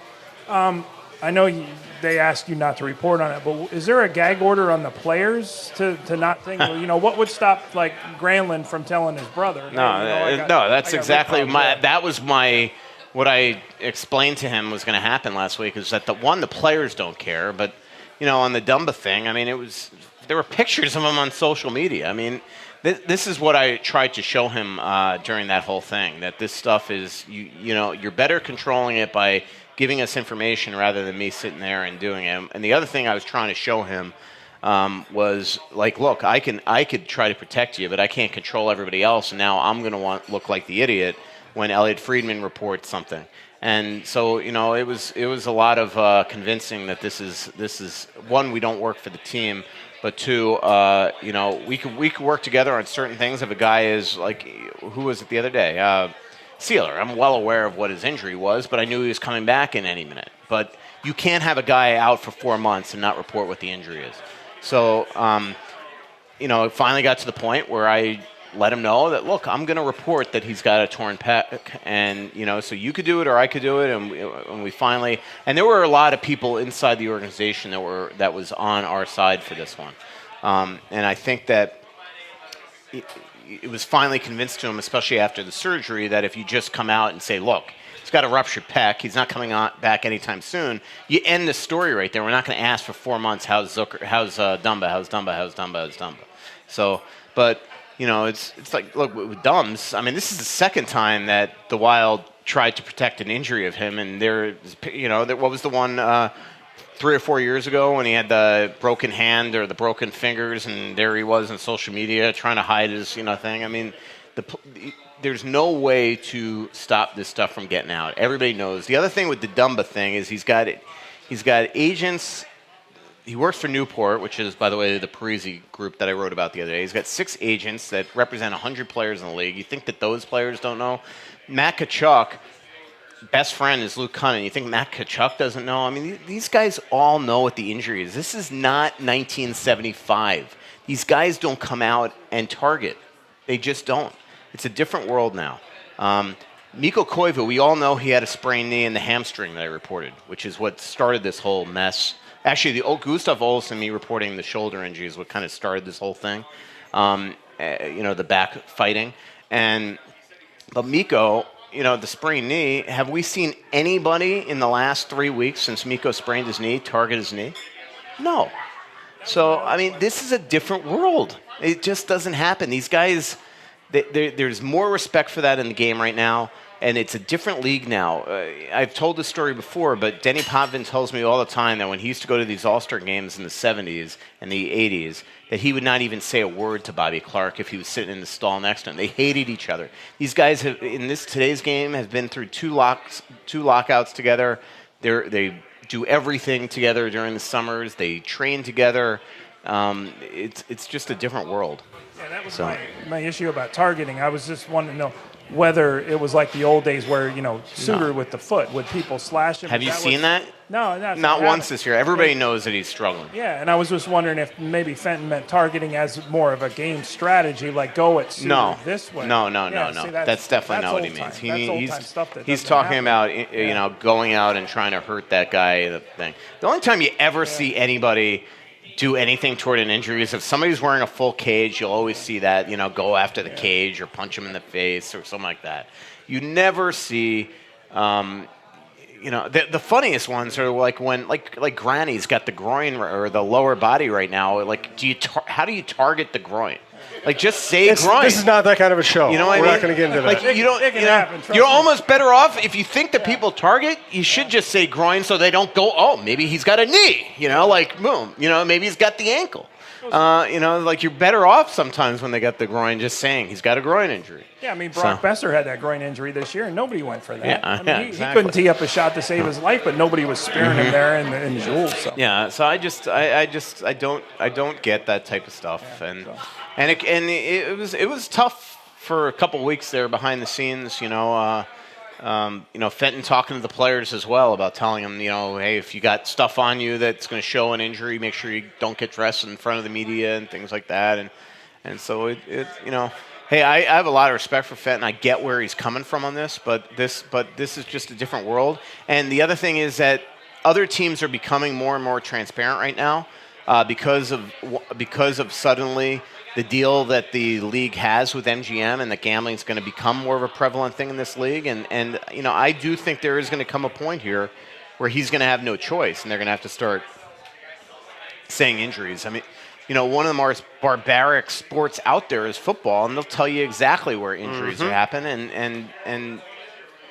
I know they asked you not to report on it, but is there a gag order on the players to not think, what would stop like Granlund from telling his brother? No, that's exactly what I explained to him was going to happen last week is that the players don't care, but on the Dumba thing, I mean, there were pictures of him on social media. I mean, this is what I tried to show him during that whole thing, that this stuff is, you're better controlling it by giving us information rather than me sitting there and doing it. And the other thing I was trying to show him was like, look, I could try to protect you, but I can't control everybody else, and now I'm going to look like the idiot when Elliot Friedman reports something. And so, it was a lot of convincing that this is one, we don't work for the team, but two, we could work together on certain things. If a guy is like, who was it the other day? Sealer. I'm well aware of what his injury was, but I knew he was coming back in any minute. But you can't have a guy out for 4 months and not report what the injury is. So, it finally got to the point where I let him know that, look, I'm going to report that he's got a torn pec, and so you could do it or I could do it, and we finally. And there were a lot of people inside the organization that was on our side for this one, and I think that it was finally convinced to him, especially after the surgery, that if you just come out and say, look, he's got a ruptured pec, he's not coming back anytime soon, you end the story right there. We're not going to ask for 4 months, how's Dumba. So, but, it's like, look, with Dumbs, I mean, this is the second time that the Wild tried to protect an injury of him, and what was the one 3 or 4 years ago when he had the broken hand or the broken fingers, and there he was on social media trying to hide his thing. I mean, there's no way to stop this stuff from getting out. Everybody knows. The other thing with the Dumba thing is he's got agents. He works for Newport, which is, by the way, the Parisi group that I wrote about the other day. He's got 6 agents that represent 100 players in the league. You think that those players don't know? Matt Tkachuk, best friend is Luke Cunningham. You think Matt Tkachuk doesn't know? I mean, these guys all know what the injury is. This is not 1975. These guys don't come out and target. They just don't. It's a different world now. Mikko Koivu, we all know he had a sprained knee in the hamstring that I reported, which is what started this whole mess. Actually, the Gustav Olsen, me reporting the shoulder injury is what kind of started this whole thing. The back fighting. But Mikko, the sprained knee, have we seen anybody in the last 3 weeks since Mikko sprained his knee target his knee? No. So, I mean, this is a different world. It just doesn't happen. These guys, there's more respect for that in the game right now, and it's a different league now. I've told this story before, but Denny Potvin tells me all the time that when he used to go to these All-Star games in the 70s and the 80s, that he would not even say a word to Bobby Clarke if he was sitting in the stall next to him. They hated each other. These guys have, in today's game, have been through two lockouts together. They do everything together during the summers. They train together. It's just a different world. Yeah, that was my issue about targeting. I was just wanting to know whether it was like the old days where, Suter with the foot, would people slash him? Have you seen that? No, not once this year. Everybody knows that he's struggling. Yeah, and I was just wondering if maybe Fenton meant targeting as more of a game strategy, like go at Suter this way. No. That's definitely not what he means. He's talking about going out and trying to hurt that guy. The thing. The only time you ever see anybody do anything toward an injury is if somebody's wearing a full cage. You'll always see that, go after the cage or punch him in the face or something like that. You never see, the funniest ones are like when like Granny's got the groin or the lower body right now. Like, how do you target the groin? Like, just say groin. This is not that kind of a show. You know what I mean? We're not going to get into that. Like, you're almost better off if you think that people target. You should just say groin so they don't go. Oh, maybe he's got a knee. Boom. Maybe he's got the ankle. You're better off sometimes when they got the groin. Just saying he's got a groin injury. Yeah, I mean, Brock Besser had that groin injury this year, and nobody went for that. Yeah, he couldn't tee up a shot to save his life, but nobody was spearing him there in Jules. So. Yeah, so I don't get that type of stuff, it was tough for a couple weeks there behind the scenes. Fenton talking to the players as well about telling them, hey, if you got stuff on you that's going to show an injury, make sure you don't get dressed in front of the media and things like that. And so hey, I have a lot of respect for Fenton. I get where he's coming from on this, but this is just a different world. And the other thing is that other teams are becoming more and more transparent right now because of suddenly the deal that the league has with MGM, and that gambling is going to become more of a prevalent thing in this league. And I do think there is going to come a point here where he's going to have no choice, and they're going to have to start saying injuries. I mean, one of the most barbaric sports out there is football, and they'll tell you exactly where injuries happen, and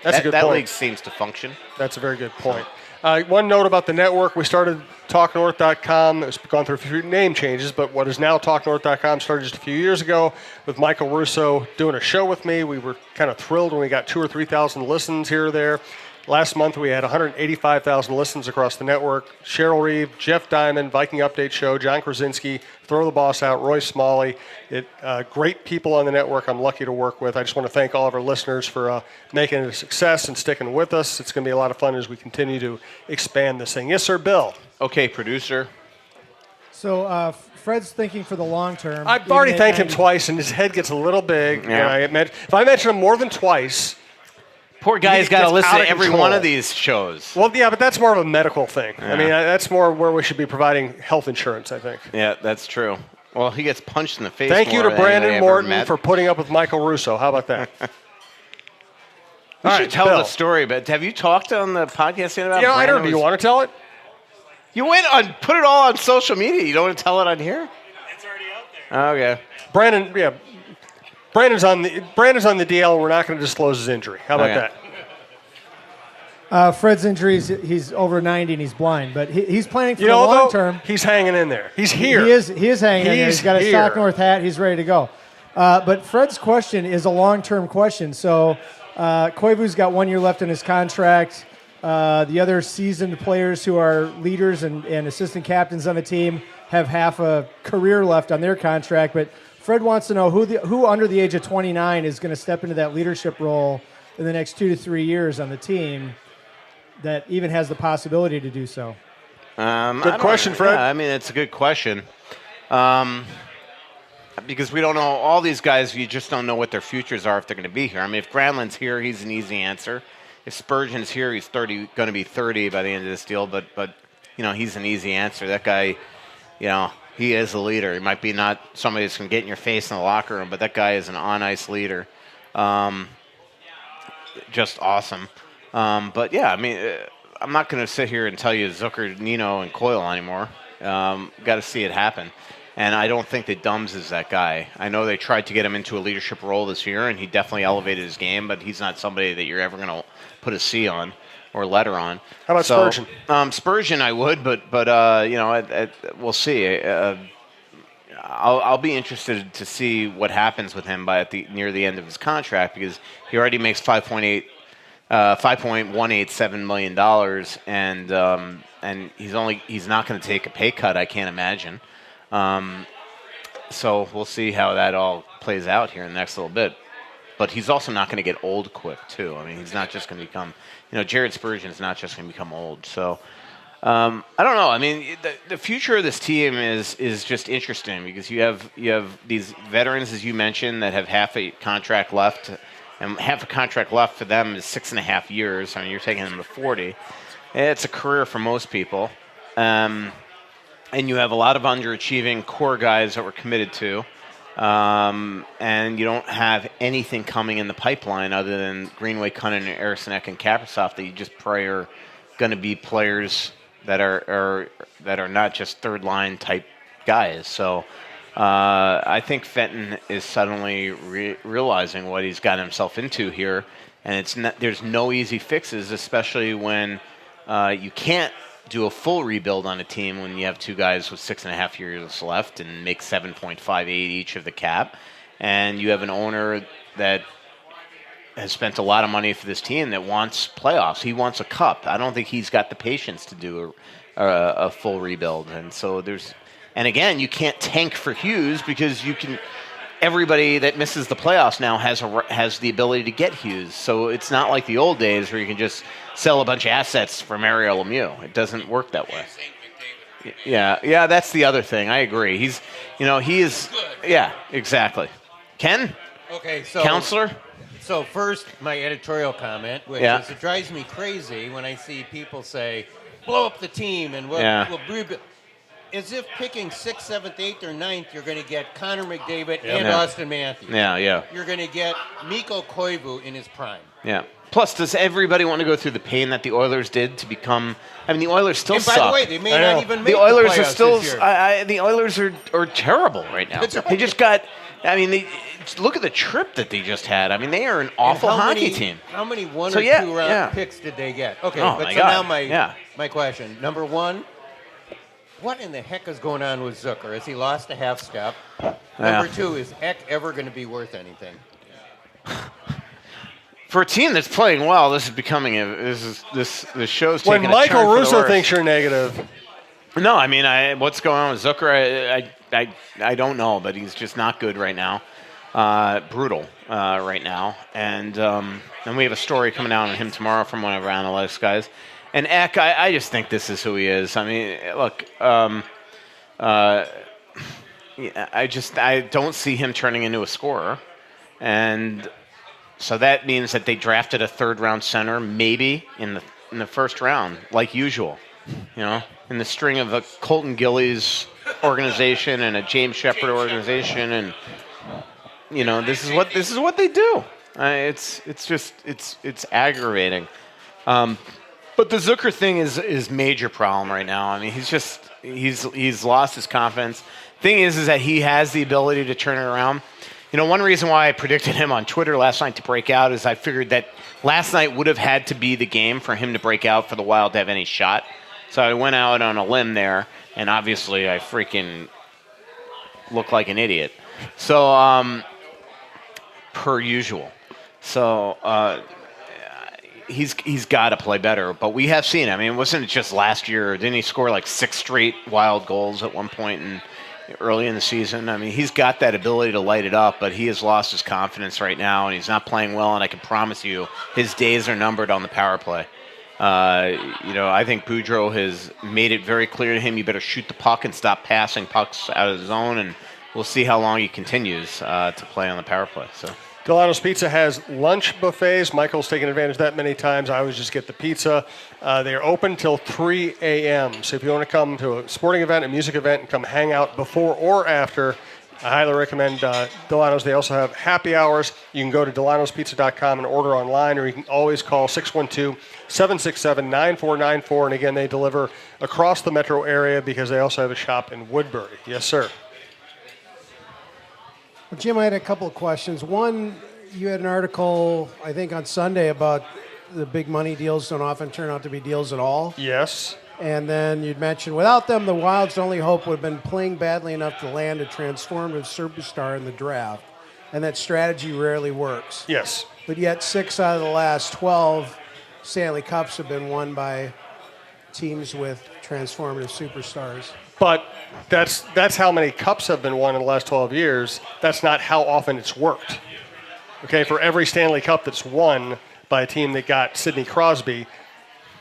That's a good that point. league seems to function. That's a very good point. One note about the network, we started TalkNorth.com. It's gone through a few name changes, but what is now TalkNorth.com started just a few years ago with Michael Russo doing a show with me. We were kind of thrilled when we got 2,000 or 3,000 listens here or there. Last month, we had 185,000 listens across the network. Cheryl Reeve, Jeff Diamond, Viking Update Show, John Krasinski, Throw the Boss Out, Roy Smalley. Great people on the network I'm lucky to work with. I just want to thank all of our listeners for making it a success and sticking with us. It's going to be a lot of fun as we continue to expand this thing. Yes, sir, Bill. Okay, producer. So Fred's thinking for the long term. I've already thanked him twice, and his head gets a little big. Yeah. If I mention him more than twice... Poor guy's got to listen to every one of these shows. Well, yeah, but that's more of a medical thing. Yeah. I mean, that's more where we should be providing health insurance, I think. Yeah, that's true. Well, he gets punched in the face. Thank you to more than Brandon anybody ever Morton met. for putting up with Michael Russo. How about that? We All should right, tell Bill. the story, but have you talked on the podcast yet about I don't. Do you want to tell it? You went on, put it all on social media. You don't want to tell it on here? It's already out there. Okay. Brandon's on the DL, and we're not going to disclose his injury. How about that? Fred's injuries, he's over 90 and he's blind, but he's planning for the long term. He's hanging in there. He's here. He is hanging in there. He's got a here. Stock North hat. He's ready to go. But Fred's question is a long-term question. So Koivu's got 1 year left in his contract. The other seasoned players who are leaders and assistant captains on the team have half a career left on their contract. But Fred wants to know who under the age of 29 is going to step into that leadership role in the next 2 to 3 years on the team that even has the possibility to do so. Good question, Fred. Yeah, I mean, it's a good question. Because we don't know, all these guys, you just don't know what their futures are if they're going to be here. I mean, if Granlund's here, he's an easy answer. If Spurgeon's here, he's going to be 30 by the end of this deal, but he's an easy answer. That guy, he is a leader. He might be not somebody that's going to get in your face in the locker room, but that guy is an on-ice leader. Just awesome. But yeah, I mean, I'm not going to sit here and tell you Zucker, Nino, and Coyle anymore. Got to see it happen. And I don't think that Dumbs is that guy. I know they tried to get him into a leadership role this year, and he definitely elevated his game, but he's not somebody that you're ever going to put a C on or letter on. How about Spurgeon? Spurgeon, I would, but we'll see. I'll be interested to see what happens with him near the end of his contract, because he already makes $5.187 million, and he's not going to take a pay cut. I can't imagine. So we'll see how that all plays out here in the next little bit. But he's also not going to get old quick too. I mean, he's not just going to become, Jared Spurgeon's not just going to become old. So I don't know. I mean, the future of this team is just interesting, because you have these veterans, as you mentioned, that have half a contract left. And half a contract left for them is 6.5 years. I mean, you're taking them to 40. It's a career for most people. And you have a lot of underachieving core guys that we're committed to. And you don't have anything coming in the pipeline other than Greenway, Cunningham, Eriksson, and Kaprizov that you just pray are going to be players that are not just third-line type guys. So I think Fenton is suddenly realizing what he's got himself into here, and there's no easy fixes, especially when you can't do a full rebuild on a team when you have two guys with 6.5 years left and make 7.58 each of the cap, and you have an owner that has spent a lot of money for this team that wants playoffs. He wants a cup. I don't think he's got the patience to do a full rebuild, and so there's. And again, you can't tank for Hughes, because everybody that misses the playoffs now has the ability to get Hughes. So it's not like the old days where you can just sell a bunch of assets for Mario Lemieux. It doesn't work that way. Yeah, that's the other thing. I agree. He is. Yeah, exactly. Ken? Okay, so Counselor? So first, my editorial comment, which Yeah. is it drives me crazy when I see people say, blow up the team and we'll rebuild. As if picking 6th, 7th, 8th, or 9th, you're going to get Connor McDavid and Austin Matthews. Yeah. You're going to get Mikko Koivu in his prime. Yeah. Plus, does everybody want to go through the pain that the Oilers did to become? I mean, the Oilers still and by suck. the way, they may not even make the Oilers the are playoffs still. this year. The Oilers are terrible right now. That's right. They just got. I mean, look at the trip that they just had. I mean, they are an awful hockey team. How many one So, or yeah, two round picks did they get? Okay, Oh, but my so God. now my question. Number one, what in the heck is going on with Zucker? Has he lost a half step? Number two, is Heck ever going to be worth anything? For a team that's playing well, this is becoming this show's When taking Michael a turn for the Russo worse. thinks you're negative. No, I mean, what's going on with Zucker? I don't know, but he's just not good right now. Brutal right now, and we have a story coming out on him tomorrow from one of our analytics guys. And Eck, I just think this is who he is. I mean, look, I don't see him turning into a scorer, and so that means that they drafted a third-round center, maybe in the first round, like usual. You know, in the string of a Colton Gillies organization and a James Shepard organization, and you know, this is what they do. It's aggravating. But the Zucker thing is major problem right now. I mean, he's lost his confidence. Thing is that he has the ability to turn it around. You know, one reason why I predicted him on Twitter last night to break out is I figured that last night would have had to be the game for him to break out for the Wild to have any shot. So I went out on a limb there, and obviously I freaking look like an idiot. So, per usual. So, he's got to play better. But we have seen, I mean, wasn't it just last year? Didn't he score like 6 straight Wild goals at one point early in the season? I mean, he's got that ability to light it up, but he has lost his confidence right now, and he's not playing well, and I can promise you his days are numbered on the power play. You know, I think Boudreau has made it very clear to him, you better shoot the puck and stop passing pucks out of the zone, and we'll see how long he continues to play on the power play. So. Dulono's Pizza has lunch buffets. Michael's taken advantage of that many times. I always just get the pizza. They are open till 3 a.m. So if you want to come to a sporting event, a music event, and come hang out before or after, I highly recommend Dulono's. They also have happy hours. You can go to Dulono'sPizza.com and order online, or you can always call 612-767-9494. And again, they deliver across the metro area because they also have a shop in Woodbury. Yes, sir. Well, Jim, I had a couple of questions. One, you had an article, I think, on Sunday about the big money deals don't often turn out to be deals at all. Yes. And then you'd mentioned, without them, the Wild's only hope would have been playing badly enough to land a transformative superstar in the draft. And that strategy rarely works. Yes. But yet 6 out of the last 12 Stanley Cups have been won by teams with transformative superstars. But that's how many cups have been won in the last 12 years. That's not how often it's worked. Okay, for every Stanley Cup that's won by a team that got Sidney Crosby,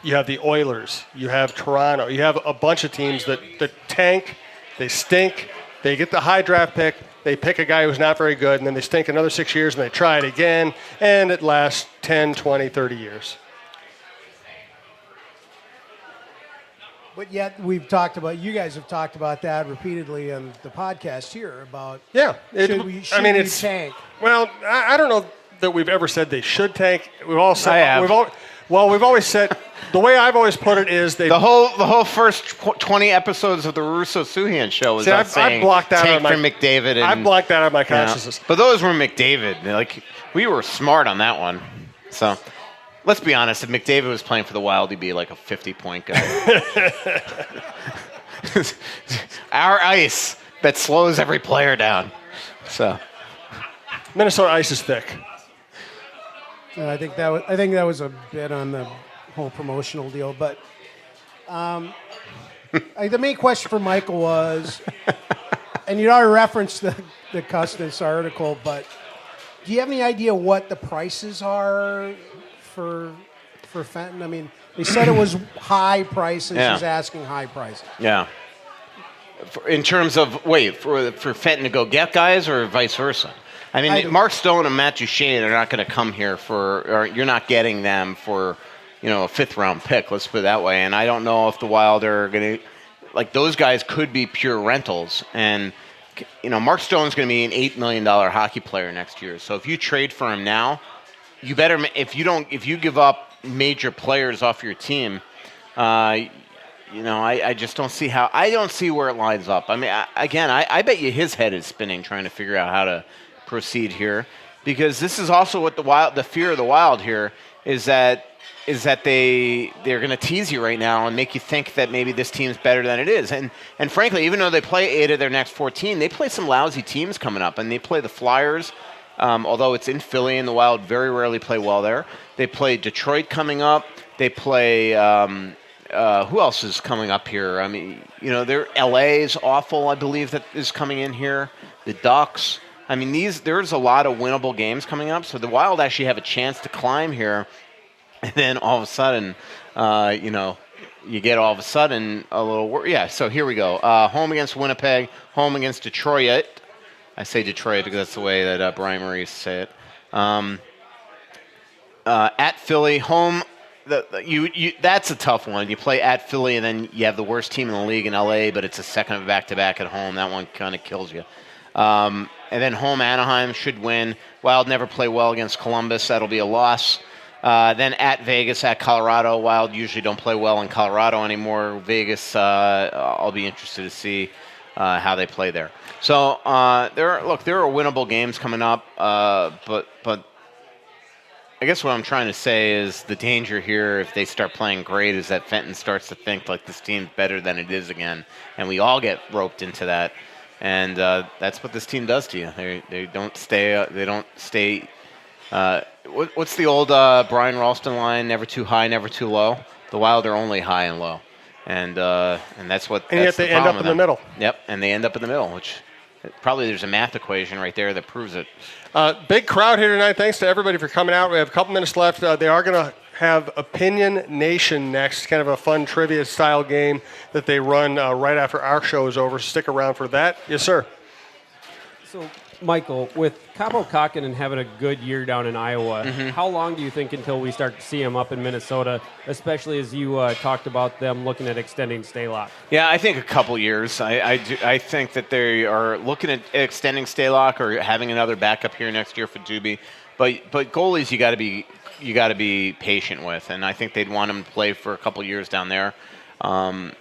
you have the Oilers, you have Toronto, you have a bunch of teams that tank, they stink, they get the high draft pick, they pick a guy who's not very good, and then they stink another 6 years, and they try it again, and it lasts 10, 20, 30 years. But yet you guys have talked about that repeatedly on the podcast here about should we tank? Well, I don't know that we've ever said they should tank. We've all said we've always said the way I've always put it is the whole first 20 episodes of the Russo-Souhan Show was saying tank for McDavid. I blocked that out of my consciousness. Yeah. But those were McDavid. Like, we were smart on that one. So. Let's be honest, if McDavid was playing for the Wild, he'd be like a 50-point guy. Our ice that slows every player down. So Minnesota ice is thick. I think that was a bit on the whole promotional deal, but the main question for Michael was, and you already referenced the Custis article, but do you have any idea what the prices are for Fenton? I mean, they said it was high prices. Yeah. He's asking high prices. Yeah. In terms of for Fenton to go get guys or vice versa. I mean, Mark Stone and Matt Duchene are not going to come here or you're not getting them for, a fifth-round pick. Let's put it that way. And I don't know if the Wild are going to, those guys could be pure rentals. And Mark Stone's going to be an $8 million hockey player next year. So if you trade for him now, you better. If you give up major players off your team, I just don't see how. I don't see where it lines up. I mean, I bet you his head is spinning trying to figure out how to proceed here, because this is also what the fear of the Wild here is that they're going to tease you right now and make you think that maybe this team's better than it is. And frankly, even though they play 8 of their next 14, they play some lousy teams coming up, and they play the Flyers. Although it's in Philly, and the Wild very rarely play well there. They play Detroit coming up. They play. Who else is coming up here? I mean, LA is awful, I believe, that is coming in here. The Ducks. I mean, there's a lot of winnable games coming up, so the Wild actually have a chance to climb here. And then all of a sudden, you get all of a sudden a little yeah. So here we go. Home against Winnipeg, home against Detroit. I say Detroit because that's the way that Brian Murray used to say it. At Philly, home. That's a tough one. You play at Philly, and then you have the worst team in the league in LA, but it's a second of back-to-back at home. That one kind of kills you. And then home Anaheim should win. Wild never play well against Columbus. That'll be a loss. Then at Vegas, at Colorado. Wild usually don't play well in Colorado anymore. Vegas, I'll be interested to see how they play there. So there are winnable games coming up, but I guess what I'm trying to say is the danger here, if they start playing great, is that Fenton starts to think like this team's better than it is again, and we all get roped into that. And that's what this team does to you. They don't stay. They don't stay. What's the old Brian Ralston line? Never too high, never too low. The Wild are only high and low, and that's what. And yet they end up in the middle. Yep, and they end up in the middle, which probably there's a math equation right there that proves it. Big crowd here tonight. Thanks to everybody for coming out. We have a couple minutes left. They are going to have Opinion Nation next, kind of a fun trivia-style game that they run right after our show is over. Stick around for that. Yes, sir. So, Michael, with Capo Kakkonen having a good year down in Iowa, how long do you think until we start to see him up in Minnesota, especially as you talked about them looking at extending Stalock? Yeah, I think a couple years. I think that they are looking at extending Stalock or having another backup here next year for Doobie. But goalies, you got to be patient with, and I think they'd want him to play for a couple years down there. And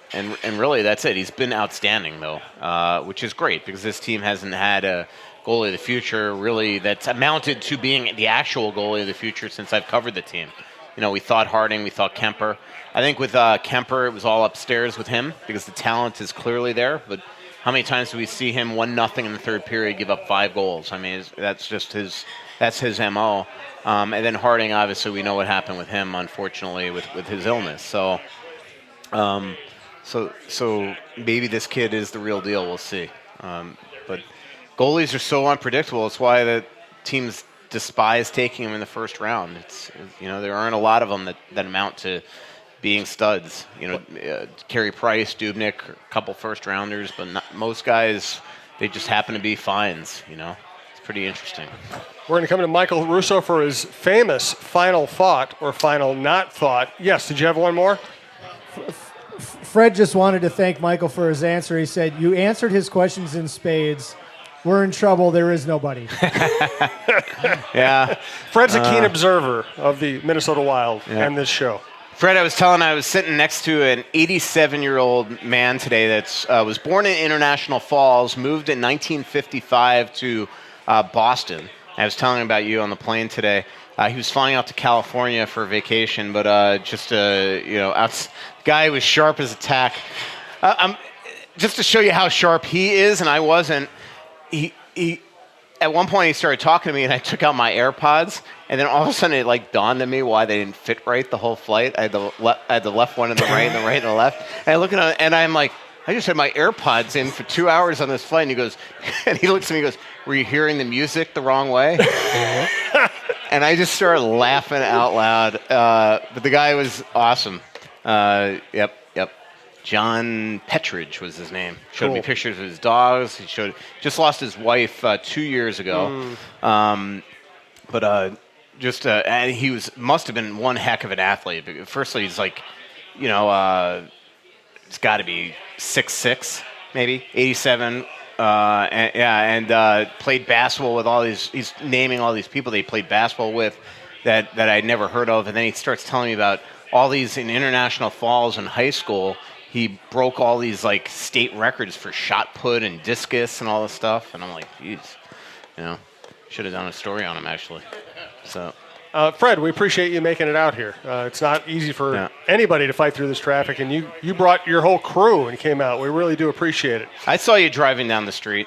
really, that's it. He's been outstanding, though, which is great because this team hasn't had a goalie of the future really that's amounted to being the actual goalie of the future since I've covered the team. We thought Harding, we thought Kemper. I think with Kemper, it was all upstairs with him because the talent is clearly there. But how many times do we see him 1-0 in the third period give up 5 goals? I mean, that's just his MO. And then Harding, obviously, we know what happened with him, unfortunately, with his illness. So maybe this kid is the real deal. We'll see. But goalies are so unpredictable. It's why the teams despise taking them in the first round. There aren't a lot of them that amount to being studs. Carey Price, Dubnyk, a couple first rounders, but most guys, they just happen to be finds. It's pretty interesting. We're going to come to Michael Russo for his famous final thought or final not thought. Yes, did you have one more? Fred just wanted to thank Michael for his answer. He said, "You answered his questions in spades. We're in trouble. There is nobody." Yeah. Fred's a keen observer of the Minnesota Wild and this show. Fred, I was sitting next to an 87-year-old man today that was born in International Falls, moved in 1955 to Boston. I was telling him about you on the plane today. He was flying out to California for vacation, but guy was sharp as a tack. Just to show you how sharp he is, and I wasn't. He at one point he started talking to me, and I took out my AirPods, and then all of a sudden it dawned on me why they didn't fit right the whole flight. I had the left one and the right, and the right and the left. And I look at him, and I'm like, I just had my AirPods in for 2 hours on this flight, and he looks at me and goes, "Were you hearing the music the wrong way?" And I just started laughing out loud. But the guy was awesome. Yep. John Petridge was his name. Showed me Cool. pictures of his dogs. He just lost his wife 2 years ago. And he must have been one heck of an athlete. Firstly, he's like, it's got to be 6'6", maybe 87. And played basketball with all these. He's naming all these people that he played basketball with that I'd never heard of. And then he starts telling me about all these in international falls in high school. He broke all these like state records for shot put and discus and all this stuff. And I'm like, geez, should have done a story on him actually. So. Fred, we appreciate you making it out here. It's not easy for anybody to fight through this traffic, and you brought your whole crew and came out. We really do appreciate it. I saw you driving down the street.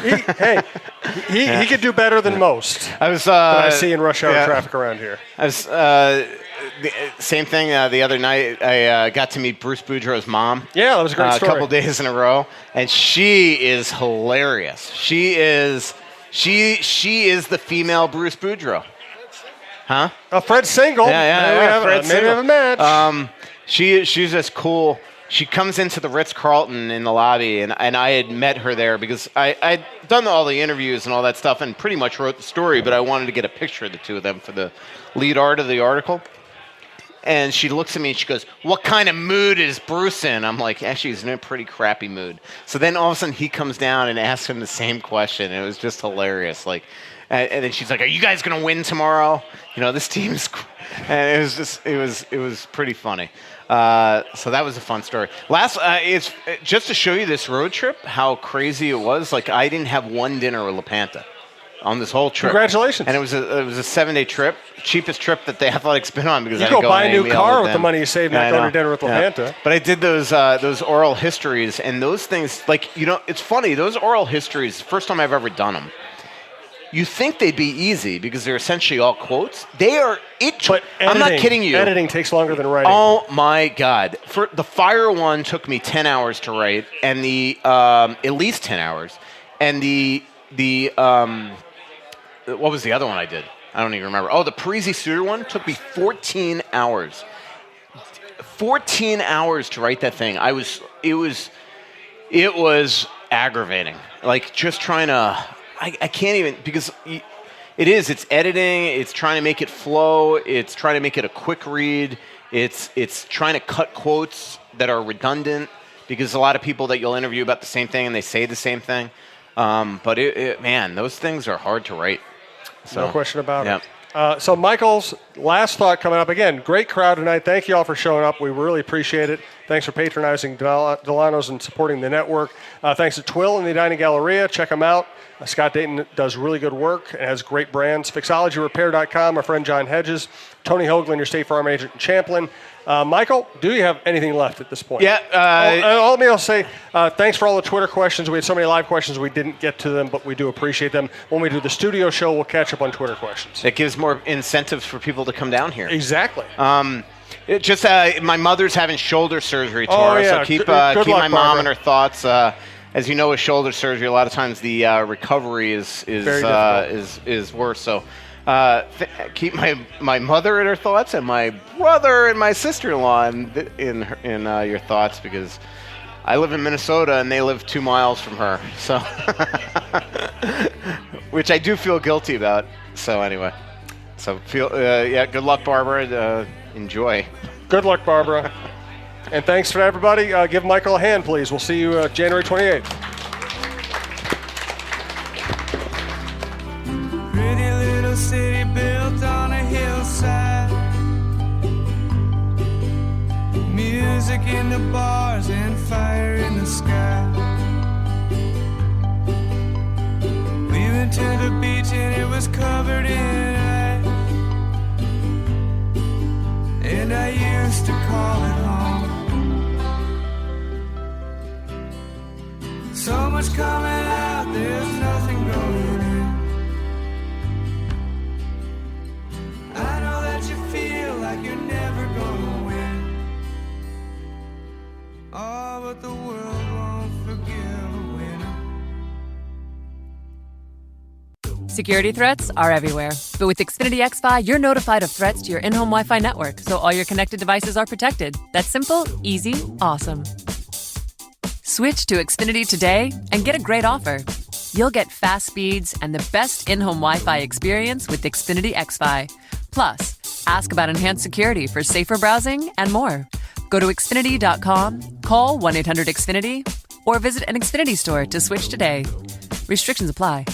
He could do better than most. I was. That I see in rush hour traffic around here. I was. Same thing. The other night, I got to meet Bruce Boudreau's mom. Yeah, that was a great story. A couple days in a row, and she is hilarious. She is the female Bruce Boudreau. Huh? Fred's single. Yeah. Fred's single. Maybe we have a match. She's just cool. She comes into the Ritz-Carlton in the lobby, and I had met her there because I'd done all the interviews and all that stuff and pretty much wrote the story, but I wanted to get a picture of the two of them for the lead art of the article. And she looks at me and she goes, "What kind of mood is Bruce in?" I'm like, "Actually, he's in a pretty crappy mood." So then all of a sudden he comes down and asks him the same question. And it was just hilarious. And then she's like, "Are you guys going to win tomorrow? This team's..." And it was pretty funny. So that was a fun story. It's just to show you this road trip, how crazy it was. Like, I didn't have one dinner with LaPanta on this whole trip. Congratulations. And it was a 7-day trip, cheapest trip that the Athletic's been on because you I go didn't buy a new car with them. the money you saved, not going to dinner with LaPanta. But I did those oral histories, and those things, it's funny, those oral histories, the first time I've ever done them, you think they'd be easy because they're essentially all quotes. They are I'm not kidding you. Editing takes longer than writing. Oh my God! For the fire one took me 10 hours to write, and the at least 10 hours, and the what was the other one I did? I don't even remember. Oh, the Parisi Suter one took me 14 hours. 14 hours to write that thing. It was aggravating. Like, just trying to. I can't even, because it's editing, it's trying to make it flow, it's trying to make it a quick read, it's trying to cut quotes that are redundant, because a lot of people that you'll interview about the same thing and they say the same thing. But man, those things are hard to write. So, no question about it. So Michael's last thought coming up. Again, great crowd tonight. Thank you all for showing up. We really appreciate it. Thanks for patronizing Dulono's and supporting the network. Thanks to Twill and the Edina Galleria. Check them out. Scott Dayton does really good work and has great brands. Fixologyrepair.com, our friend John Hedges. Tony Hoaglund, your State Farm agent in Champlin. Michael, do you have anything left at this point? Yeah. Let me also say thanks for all the Twitter questions. We had so many live questions. We didn't get to them, but we do appreciate them. When we do the studio show, we'll catch up on Twitter questions. It gives more incentives for people to come down here. Exactly. My mother's having shoulder surgery tomorrow, so keep my mom in her thoughts. As you know, with shoulder surgery, a lot of times the recovery is worse. So keep my mother in her thoughts, and my brother and my sister-in-law in your thoughts, because I live in Minnesota and they live 2 miles from her. So, which I do feel guilty about. So anyway, good luck, Barbara. Enjoy. Good luck, Barbara. And thanks for everybody. Give Michael a hand, please. We'll see you January 28th. Pretty little city built on a hillside. Music in the bars and fire in the sky. We went to the beach and it was covered in ice. And I used to call it home. So much coming out, there's nothing going in. I know that you feel like you're never gonna win. Oh, but the world won't forgive a winner. Security threats are everywhere. But with Xfinity XFi, you're notified of threats to your in-home Wi-Fi network, so all your connected devices are protected. That's simple, easy, awesome. Switch to Xfinity today and get a great offer. You'll get fast speeds and the best in-home Wi-Fi experience with Xfinity XFi. Plus, ask about enhanced security for safer browsing and more. Go to Xfinity.com, call 1-800-XFINITY, or visit an Xfinity store to switch today. Restrictions apply.